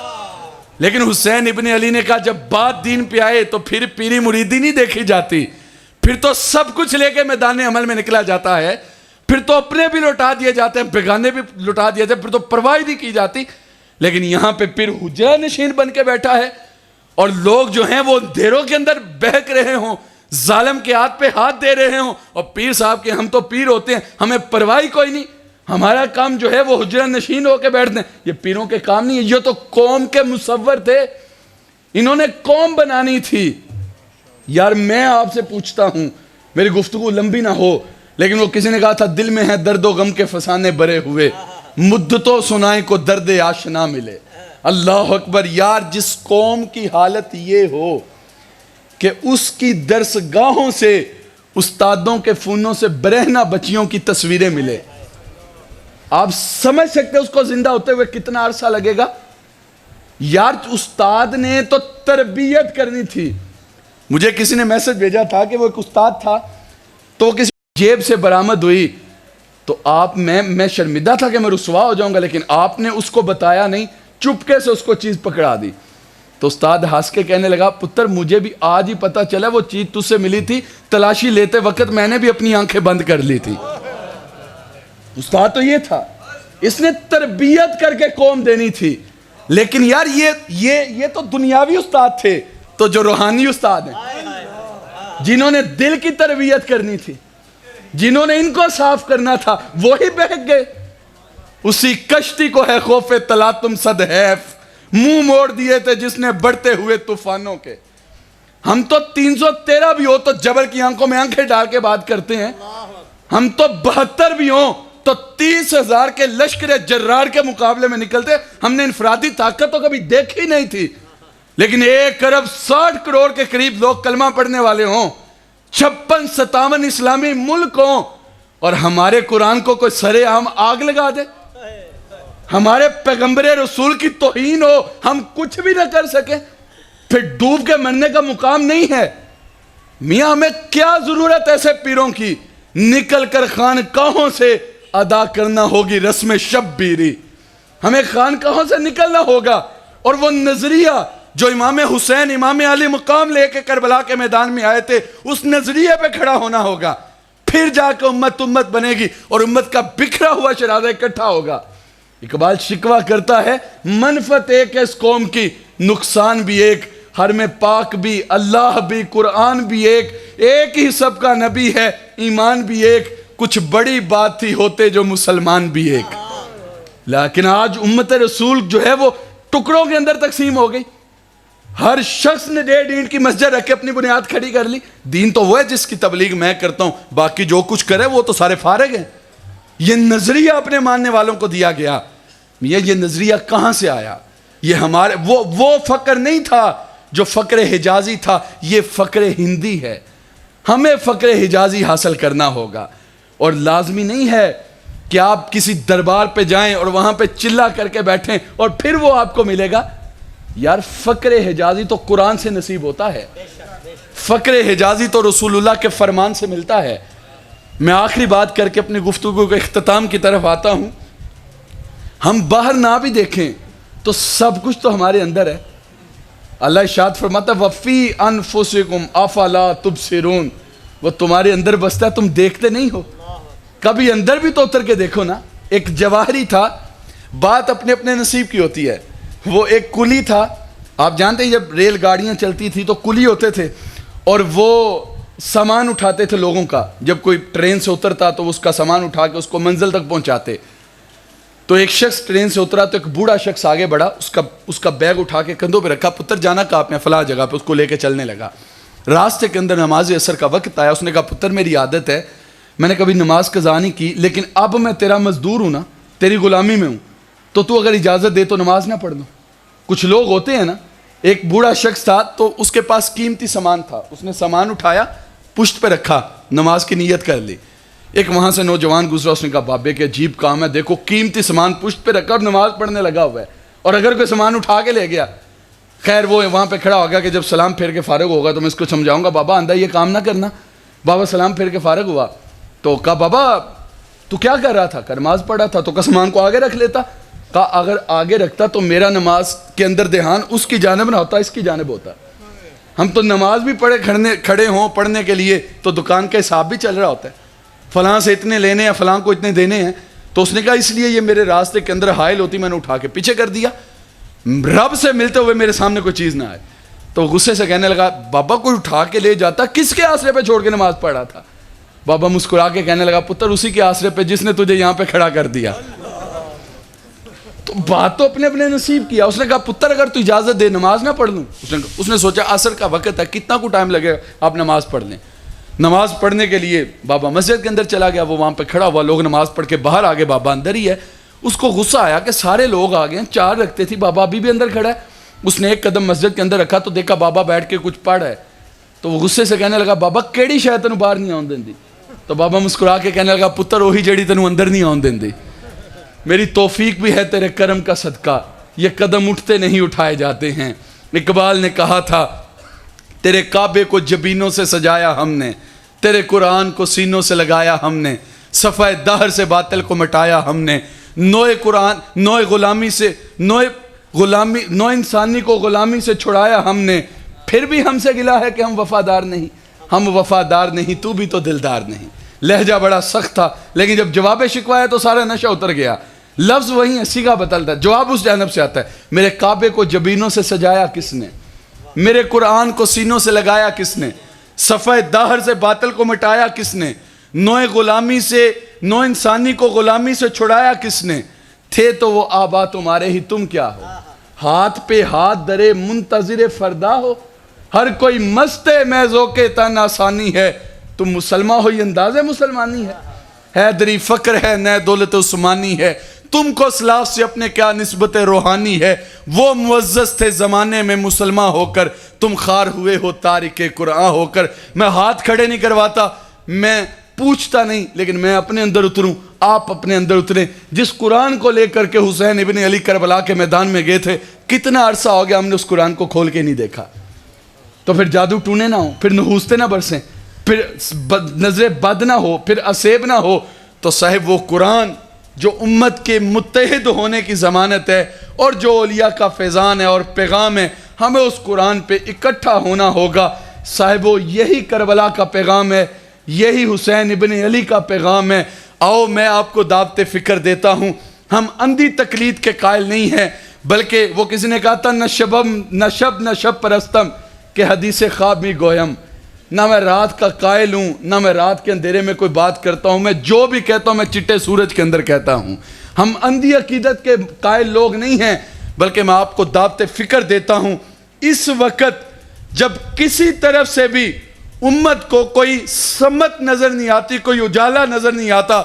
لیکن حسین ابن علی نے کہا جب بات دین پہ آئے تو پھر پیری مریدی نہیں دیکھی جاتی، پھر تو سب کچھ لے کے میدان عمل میں نکلا جاتا ہے، پھر تو اپنے بھی لوٹا دیے جاتے ہیں، بیگانے بھی لوٹا دیے جاتے ہیں، پھر تو پرواہ نہیں کی جاتی. لیکن یہاں پہ پھر حجرہ نشین بن کے بیٹھا ہے اور لوگ جو ہیں وہ اندھیروں کے اندر بہک رہے ہوں، ظالم کے ہاتھ پہ ہاتھ دے رہے ہوں، اور پیر صاحب کے ہم تو پیر ہوتے ہیں، ہمیں پرواہ کوئی نہیں، ہمارا کام جو ہے وہ حجرہ نشین ہو کے بیٹھتے ہیں۔ یہ پیروں کے کام نہیں ہے، یہ تو قوم کے مصور تھے، انہوں نے قوم بنانی تھی۔ یار میں آپ سے پوچھتا ہوں، میری گفتگو لمبی نہ ہو، لیکن وہ کسی نے کہا تھا دل میں ہے درد و غم کے فسانے بھرے ہوئے، مدتوں سنائیں کو درد آشنا ملے۔ اللہ اکبر۔ یار جس قوم کی حالت یہ ہو کہ اس کی درس گاہوں سے استادوں کے فونوں سے برہنہ بچیوں کی تصویریں ملے، آپ سمجھ سکتے اس کو زندہ ہوتے ہوئے کتنا عرصہ لگے گا؟ یار استاد نے تو تربیت کرنی تھی۔ مجھے کسی نے میسج بھیجا تھا کہ وہ ایک استاد تھا، تو کسی جیب سے برآمد ہوئی، تو میں شرمندہ تھا کہ میں رسوا ہو جاؤں گا، لیکن آپ نے اس کو بتایا نہیں، چپکے سے اس کو چیز پکڑا دی۔ تو استاد ہنس کے کہنے لگا، پتر مجھے بھی آج ہی پتا چلا وہ چیز تجھ سے ملی تھی، تلاشی لیتے وقت میں نے بھی اپنی آنکھیں بند کر لی تھی۔ استاد تو یہ تھا، اس نے تربیت کر کے قوم دینی تھی۔ لیکن یار یہ تو دنیاوی استاد تھے، تو جو روحانی استاد ہیں، جنہوں نے دل کی تربیت کرنی تھی، جنہوں نے ان کو صاف کرنا تھا، وہی بہک گئے۔ اسی کشتی کو ہے خوف تلاطم صد حیف، منہ موڑ دیے تھے جس نے بڑھتے ہوئے طوفانوں کے۔ ہم تو 313 بھی ہو تو جبل کی آنکھوں میں آنکھیں ڈال کے بات کرتے ہیں، ہم تو 72 بھی ہوں تو 30,000 کے لشکر جرار کے مقابلے میں نکلتے۔ ہم نے انفرادی طاقت تو کبھی دیکھی نہیں تھی، لیکن 1 ارب 60 کروڑ کے قریب لوگ کلمہ پڑھنے والے ہوں، 56-57 اسلامی ملک ہوں، اور ہمارے قرآن کو کوئی سرے عام آگ لگا دے، ہمارے پیغمبر رسول کی توہین ہو، ہم کچھ بھی نہ کر سکیں، پھر ڈوب کے مرنے کا مقام نہیں ہے۔ میاں ہمیں کیا ضرورت ایسے پیروں کی؟ نکل کر خانقاہوں سے ادا کرنا ہوگی رسم شبیری، ہمیں خانقاہوں سے نکلنا ہوگا، اور وہ نظریہ جو امام حسین امام علی مقام لے کے کربلا کے میدان میں آئے تھے، اس نظریے پہ کھڑا ہونا ہوگا، پھر جا کے امت بنے گی، اور امت کا بکھرا ہوا شرازہ اکٹھا ہوگا۔ اقبال شکوہ کرتا ہے، منفعت ایک ہے اس قوم کی، نقصان بھی ایک، حرم پاک بھی، اللہ بھی، قرآن بھی ایک ہی سب کا نبی ہے، ایمان بھی ایک، کچھ بڑی بات تھی ہوتے جو مسلمان بھی ایک۔ لیکن آج امت رسول جو ہے وہ ٹکڑوں کے اندر تقسیم ہو گئی، ہر شخص نے 1.5 اینٹ کی مسجد رکھ کے اپنی بنیاد کھڑی کر لی۔ دین تو وہ ہے جس کی تبلیغ میں کرتا ہوں، باقی جو کچھ کرے وہ تو سارے فارغ ہیں۔ یہ نظریہ اپنے ماننے والوں کو دیا گیا، یہ نظریہ کہاں سے آیا؟ یہ ہمارے وہ فقر نہیں تھا جو فقر حجازی تھا، یہ فقر ہندی ہے۔ ہمیں فقر حجازی حاصل کرنا ہوگا، اور لازمی نہیں ہے کہ آپ کسی دربار پہ جائیں اور وہاں پہ چلا کر کے بیٹھیں اور پھر وہ آپ کو ملے گا۔ یار فقر حجازی تو قرآن سے نصیب ہوتا ہے، فقر حجازی تو رسول اللہ کے فرمان سے ملتا ہے۔ میں آخری بات کر کے اپنی گفتگو کے اختتام کی طرف آتا ہوں۔ ہم باہر نہ بھی دیکھیں تو سب کچھ تو ہمارے اندر ہے۔ اللہ ارشاد فرماتا ہے وَفِي أَنفُسِكُمْ أَفَلَا تُبْصِرُونَ، وہ تمہارے اندر بستا ہے، تم دیکھتے نہیں ہو۔ کبھی اندر بھی تو اتر کے دیکھو نا۔ ایک جواہری تھا، بات اپنے اپنے نصیب کی ہوتی ہے۔ وہ ایک کلی تھا، آپ جانتے ہیں جب ریل گاڑیاں چلتی تھی تو کلی ہوتے تھے، اور وہ سامان اٹھاتے تھے لوگوں کا۔ جب کوئی ٹرین سے اترتا تو اس کا سامان اٹھا کے اس کو منزل تک پہنچاتے۔ تو ایک شخص ٹرین سے اترا تو ایک بوڑھا شخص آگے بڑھا، اس کا بیگ اٹھا کے کندھوں پہ رکھا، پتر جانا کہاں پہ؟ فلاں جگہ پہ۔ اس کو لے کے چلنے لگا۔ راستے کے اندر نماز عصر کا وقت آیا، اس نے کہا پتر میری عادت ہے، میں نے کبھی نماز قضا نہیں کی، لیکن اب میں تیرا مزدور ہوں نا، تیری غلامی میں ہوں، تو اگر اجازت دے تو نماز نہ پڑھ دوں۔ کچھ لوگ ہوتے ہیں نا، ایک بوڑھا شخص تھا تو اس کے پاس قیمتی سامان تھا، اس نے سامان اٹھایا، پشت پہ رکھا، نماز کی نیت کر لی۔ ایک وہاں سے نوجوان گزرا، اس نے کہا بابے کے عجیب کام ہے، دیکھو قیمتی سامان پشت پہ رکھا اور نماز پڑھنے لگا ہوا ہے، اور اگر کوئی سامان اٹھا کے لے گیا۔ خیر وہ وہاں پہ کھڑا ہو گیا کہ جب سلام پھیر کے فارغ ہوگا تو میں اس کو سمجھاؤں گا، بابا آندہ یہ کام نہ کرنا۔ بابا سلام پھیر کے فارغ ہوا تو کہا بابا تو کیا کر رہا تھا؟ کہ نماز پڑھا تھا۔ تو کہا سامان کو آگے رکھ لیتا۔ کہا اگر آگے رکھتا تو میرا نماز کے اندر دھیان اس کی جانب نہ ہوتا، اس کی جانب ہوتا۔ ہم تو نماز بھی کھڑے ہوں پڑھنے کے لیے تو دکان کا حساب بھی چل رہا ہوتا ہے، فلاں سے اتنے لینے ہیں، فلاں کو اتنے دینے ہیں۔ تو اس نے کہا اس لیے یہ میرے راستے کے اندر حائل ہوتی، میں نے اٹھا کے پیچھے کر دیا، رب سے ملتے ہوئے میرے سامنے کوئی چیز نہ آئے۔ تو غصے سے کہنے لگا بابا کوئی اٹھا کے لے جاتا, کس کے آسرے پہ چھوڑ کے نماز پڑھ رہا تھا؟ بابا مسکرا کے کہنے لگا پتر اسی کے آسرے پہ جس نے تجھے یہاں پہ کھڑا کر دیا. تو بات تو اپنے اپنے نصیب کیا. اس نے کہا پتر اگر تو اجازت دے نماز نہ پڑھ لوں. اس نے سوچا عصر کا وقت ہے, کتنا کو ٹائم لگے گا, آپ نماز پڑھ لیں. نماز پڑھنے کے لیے بابا مسجد کے اندر چلا گیا, وہ وہاں پہ کھڑا ہوا, لوگ نماز پڑھ کے باہر آگے, بابا اندر ہی ہے. اس کو غصہ آیا کہ سارے لوگ آ گئے ہیں, 4 رکھتے تھی, بابا ابھی بھی اندر کھڑا ہے. اس نے ایک قدم مسجد کے اندر رکھا تو دیکھا بابا بیٹھ کے کچھ پڑھ رہا ہے. تو وہ غصے سے کہنے لگا بابا کیڑی شے تینوں باہر نہیں آن دیندی. تو بابا مسکرا کے کہنے لگا پتر وہی جڑی تینوں اندر نہیں آن دیندی. میری توفیق بھی ہے تیرے کرم کا صدقہ, یہ قدم اٹھتے نہیں اٹھائے جاتے ہیں. اقبال نے کہا تھا تیرے کعبے کو جبینوں سے سجایا ہم نے, تیرے قرآن کو سینوں سے لگایا ہم نے, صفحہ دہر سے باطل کو مٹایا ہم نے, نوئے قرآن نوئے غلامی سے نو انسانی کو غلامی سے چھڑایا ہم نے. پھر بھی ہم سے گلا ہے کہ ہم وفادار نہیں. ہم وفادار نہیں, تو بھی تو دلدار نہیں. لہجہ بڑا سخت تھا, لیکن جب جواب شکوہ ہے تو سارا نشہ اتر گیا. لفظ وہی ہے, سیگا بدلتا ہے, جواب اس جانب سے آتا ہے. میرے کعبے کو جبینوں سے سجایا کس نے, میرے قرآن کو سینوں سے لگایا کس نے, صفحہ دہر سے باطل کو مٹایا کس نے, نو انسانی کو غلامی سے چھڑایا کس نے. تھے تو وہ آبا تمہارے ہی, تم کیا ہو, ہاتھ پہ ہاتھ درے منتظر فردا ہو. ہر کوئی مست میں ذوق تن آسانی ہے, تم مسلمان ہو یہ انداز مسلمانی ہے. حیدری فقر ہے نئے دولت عثمانی ہے, تم کو اسلاف سے اپنے کیا نسبت روحانی ہے. وہ معزز تھے زمانے میں مسلمان ہو کر, تم خار ہوئے ہو تارک قرآن ہو کر. میں ہاتھ کھڑے نہیں کرواتا, میں پوچھتا نہیں, لیکن میں اپنے اندر اتروں, آپ اپنے اندر اتریں. جس قرآن کو لے کر کے حسین ابن علی کربلا کے میدان میں گئے تھے, کتنا عرصہ ہو گیا ہم نے اس قرآن کو کھول کے نہیں دیکھا. تو پھر جادو ٹونے نہ ہو, پھر نحوستے نہ برسیں, پھر نظر بد نہ ہو, پھر عصیب نہ ہو. تو صاحب وہ قرآن جو امت کے متحد ہونے کی ضمانت ہے, اور جو اولیاء کا فیضان ہے اور پیغام ہے, ہمیں اس قرآن پہ اکٹھا ہونا ہوگا. صاحبو یہی کربلا کا پیغام ہے, یہی حسین ابن علی کا پیغام ہے. آؤ میں آپ کو دعوت فکر دیتا ہوں. ہم اندھی تقلید کے قائل نہیں ہیں, بلکہ وہ کسی نے کہا تھا نہ شب پرستم کہ حدیث خواب میں گویم. نہ میں رات کا قائل ہوں, نہ میں رات کے اندھیرے میں کوئی بات کرتا ہوں. میں جو بھی کہتا ہوں میں چٹے سورج کے اندر کہتا ہوں. ہم اندھی عقیدت کے قائل لوگ نہیں ہیں, بلکہ میں آپ کو دعوت فکر دیتا ہوں. اس وقت جب کسی طرف سے بھی امت کو کوئی سمت نظر نہیں آتی, کوئی اجالا نظر نہیں آتا,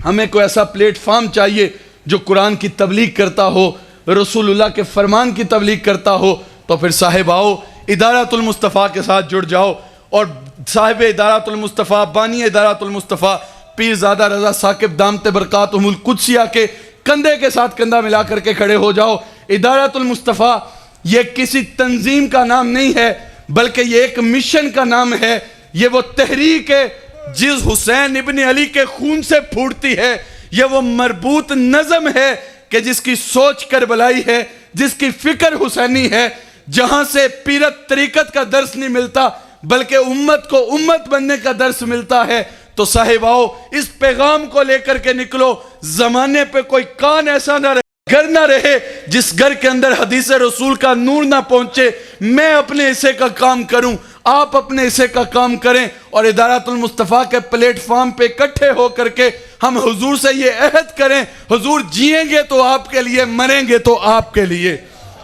ہمیں کوئی ایسا پلیٹ فارم چاہیے جو قرآن کی تبلیغ کرتا ہو, رسول اللہ کے فرمان کی تبلیغ کرتا ہو. تو پھر صاحب آؤ ادارۃ المصطفیٰ کے ساتھ جڑ جاؤ, اور صاحب ادارۃ المصطفیٰ, بانی ادارۃ المصطفیٰ پیر زادہ رضا ثاقب دامت برکاتہم القدسیہ کے کندھے کے ساتھ کندھا ملا کر کے کھڑے ہو جاؤ. ادارۃ المصطفیٰ یہ کسی تنظیم کا نام نہیں ہے, بلکہ یہ ایک مشن کا نام ہے. یہ وہ تحریک ہے جس حسین ابن علی کے خون سے پھوٹتی ہے. یہ وہ مربوط نظم ہے کہ جس کی سوچ کربلائی ہے, جس کی فکر حسینی ہے, جہاں سے پیرت طریقت کا درس نہیں ملتا, بلکہ امت کو امت بننے کا درس ملتا ہے. تو صاحب آؤ اس پیغام کو لے کر کے نکلو. زمانے پہ کوئی کان ایسا نہ رہے, گھر نہ رہے جس گھر کے اندر حدیث رسول کا نور نہ پہنچے. میں اپنے حصے کا کام کروں, آپ اپنے حصے کا کام کریں, اور ادارۃ المصطفیٰ کے پلیٹ فارم پہ اکٹھے ہو کر کے ہم حضور سے یہ عہد کریں, حضور جیئیں گے تو آپ کے لیے, مریں گے تو آپ کے لیے.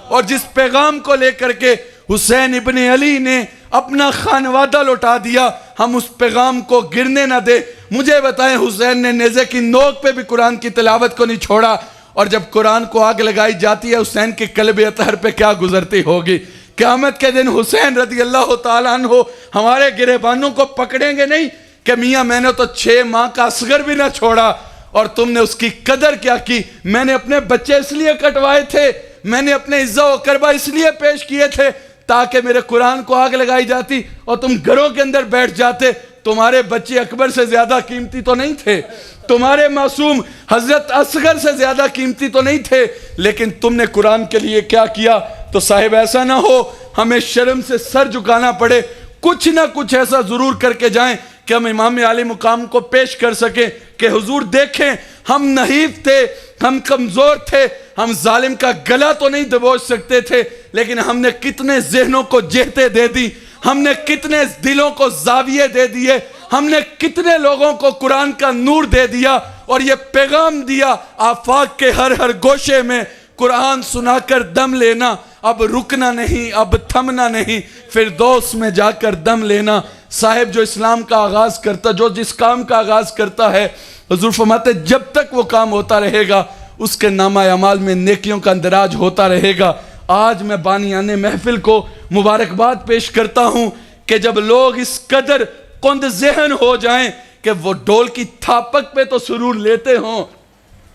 اور جس پیغام کو لے کر کے حسین ابن علی نے اپنا خانوادہ لوٹا دیا, ہم اس پیغام کو گرنے نہ دیں. مجھے بتائیں حسین نے نیزے کی نوک پہ بھی قرآن کی تلاوت کو نہیں چھوڑا, اور جب قرآن کو آگ لگائی جاتی ہے حسین کے قلب اطہر پہ کیا گزرتی ہوگی. قیامت کے دن حسین رضی اللہ تعالیٰ عنہ ہمارے گریبانوں کو پکڑیں گے نہیں کہ میاں میں نے تو 6 ماہ کا اصغر بھی نہ چھوڑا اور تم نے اس کی قدر کیا کی. میں نے اپنے بچے اس لیے کٹوائے تھے, میں نے اپنے عزہ و کربہ اس لیے پیش کیے تھے تاکہ میرے قرآن کو آگ لگائی جاتی اور تم گھروں کے اندر بیٹھ جاتے. تمہارے بچے اکبر سے زیادہ قیمتی تو نہیں تھے, تمہارے معصوم حضرت اصغر سے زیادہ قیمتی تو نہیں تھے, لیکن تم نے قرآن کے لیے کیا کیا. تو صاحب ایسا نہ ہو ہمیں شرم سے سر جھکانا پڑے, کچھ نہ کچھ ایسا ضرور کر کے جائیں کہ ہم امام عالی مقام کو پیش کر سکیں کہ حضور دیکھیں ہم نحیف تھے, ہم کمزور تھے, ہم ظالم کا گلا تو نہیں دبوچ سکتے تھے, لیکن ہم نے کتنے ذہنوں کو جہتیں دے دی، ہم نے کتنے دلوں کو زاویے دے دیے، ہم نے کتنے لوگوں کو قرآن کا نور دے دیا اور یہ پیغام دیا آفاق کے ہر گوشے میں قرآن سنا کر دم لینا، اب رکنا نہیں، اب تھمنا نہیں، فردوس میں جا کر دم لینا۔ صاحب جو اسلام کا آغاز کرتا، جو جس کام کا آغاز کرتا ہے، حضور فرماتے جب تک وہ کام ہوتا رہے گا اس کے نامہ اعمال میں نیکیوں کا اندراج ہوتا رہے گا۔ آج میں بانیان محفل کو مبارکباد پیش کرتا ہوں کہ جب لوگ اس قدر کند ذہن ہو جائیں کہ وہ ڈول کی تھاپک پہ تو سرور لیتے ہوں،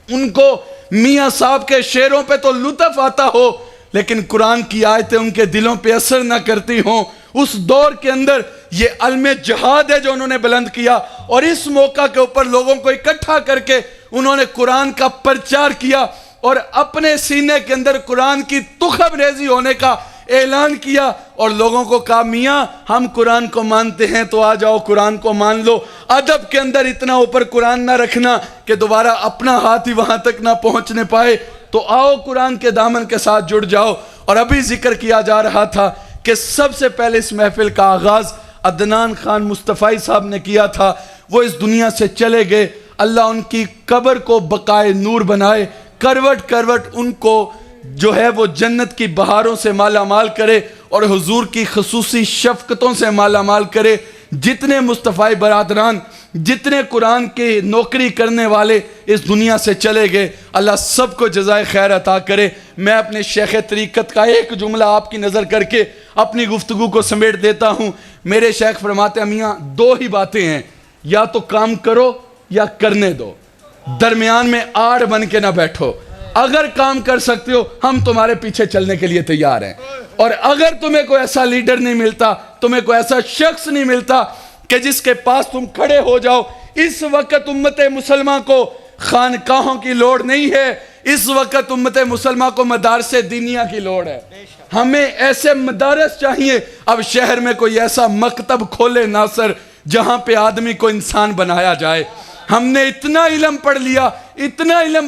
ان کو میاں صاحب کے شعروں پہ تو لطف آتا ہو، لیکن قرآن کی آیتیں ان کے دلوں پہ اثر نہ کرتی ہوں، اس دور کے اندر یہ علم جہاد ہے جو انہوں نے بلند کیا، اور اس موقع کے اوپر لوگوں کو اکٹھا کر کے انہوں نے قرآن کا پرچار کیا اور اپنے سینے کے اندر قرآن کی تخم ریزی ہونے کا اعلان کیا، اور لوگوں کو کہا میاں ہم قرآن کو مانتے ہیں تو آ جاؤ قرآن کو مان لو۔ ادب کے اندر اتنا اوپر قرآن نہ رکھنا کہ دوبارہ اپنا ہاتھ ہی وہاں تک نہ پہنچنے پائے، تو آؤ قرآن کے دامن کے ساتھ جڑ جاؤ۔ اور ابھی ذکر کیا جا رہا تھا کہ سب سے پہلے اس محفل کا آغاز عدنان خان مصطفی صاحب نے کیا تھا، وہ اس دنیا سے چلے گئے، اللہ ان کی قبر کو بقائے نور بنائے، کروٹ کروٹ ان کو جو ہے وہ جنت کی بہاروں سے مالا مال کرے اور حضور کی خصوصی شفقتوں سے مالا مال کرے۔ جتنے مصطفی برادران، جتنے قرآن کی نوکری کرنے والے اس دنیا سے چلے گئے، اللہ سب کو جزائے خیر عطا کرے۔ میں اپنے شیخ طریقت کا ایک جملہ آپ کی نظر کر کے اپنی گفتگو کو سمیٹ دیتا ہوں۔ میرے شیخ فرماتے ہیں میاں دو ہی باتیں ہیں، یا تو کام کرو یا کرنے دو، درمیان میں آڑ بن کے نہ بیٹھو۔ اگر کام کر سکتے ہو ہم تمہارے پیچھے چلنے کے لیے تیار ہیں، اور اگر تمہیں کوئی ایسا لیڈر نہیں ملتا، تمہیں کوئی ایسا شخص نہیں ملتا کہ جس کے پاس تم کھڑے ہو جاؤ، اس وقت امت مسلمہ کو خانقاہوں کی لوڑ نہیں ہے، اس وقت امت مسلمہ کو مدارس دینیہ کی لوڑ ہے۔ ہمیں ایسے مدارس چاہیے، اب شہر میں کوئی ایسا مکتب کھولے ناصر جہاں پہ آدمی کو انسان بنایا جائے۔ ہم نے اتنا علم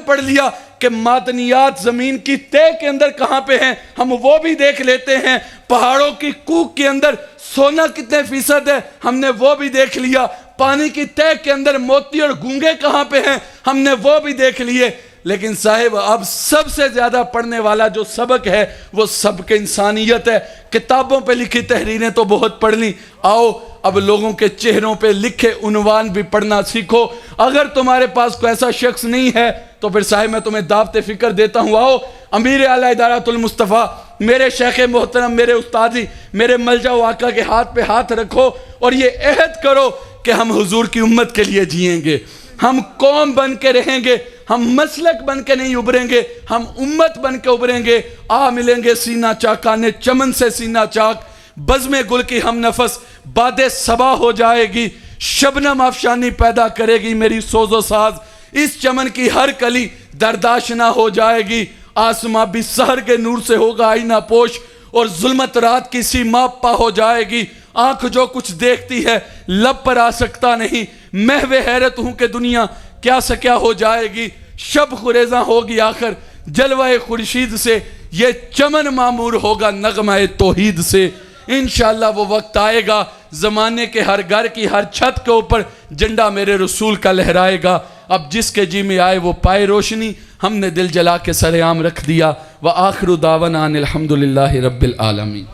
پڑھ لیا کہ معدنیات زمین کی تہ کے اندر کہاں پہ ہیں ہم وہ بھی دیکھ لیتے ہیں، پہاڑوں کی کوک کے اندر سونا کتنے فیصد ہے ہم نے وہ بھی دیکھ لیا، پانی کی تہ کے اندر موتی اور گونگے کہاں پہ ہیں ہم نے وہ بھی دیکھ لیے۔ لیکن صاحب اب سب سے زیادہ پڑھنے والا جو سبق ہے وہ سبق انسانیت ہے۔ کتابوں پہ لکھی تحریریں تو بہت پڑھ لی، آؤ اب لوگوں کے چہروں پہ لکھے عنوان بھی پڑھنا سیکھو۔ اگر تمہارے پاس کوئی ایسا شخص نہیں ہے تو پھر صاحب میں تمہیں دعوت فکر دیتا ہوں، آؤ امیر اعلیٰ ادارۃ المصطفیٰ میرے شیخ محترم، میرے استادی، میرے ملجا و آقا کے ہاتھ پہ ہاتھ رکھو اور یہ عہد کرو کہ ہم حضور کی امت کے لیے جئیں گے، ہم قوم بن کے رہیں گے، ہم مسلک بن کے نہیں ابھریں گے، ہم امت بن کے ابھریں گے۔ آ ملیں گے سینہ چاکانے چمن سے سینہ چاک، بزم گل کی ہم نفس باد صبا ہو جائے گی، شبنم افشانی پیدا کرے گی میری سوز و ساز، اس چمن کی ہر کلی درداشنا ہو جائے گی، آسماں بھی سحر کے نور سے ہوگا آئینہ پوش اور ظلمت رات کی سی ماپ پا ہو جائے گی۔ آنکھ جو کچھ دیکھتی ہے لب پر آ سکتا نہیں، محو حیرت ہوں کہ دنیا کیا سے کیا ہو جائے گی، شب خریزاں ہوگی آخر جلوہ خورشید سے، یہ چمن معمور ہوگا نغمہ توحید سے۔ انشاءاللہ وہ وقت آئے گا زمانے کے ہر گھر کی ہر چھت کے اوپر جھنڈا میرے رسول کا لہرائے گا، اب جس کے جی میں آئے وہ پائے روشنی، ہم نے دل جلا کے سر عام رکھ دیا۔ وآخر دعوانا ان الحمدللہ رب العالمین۔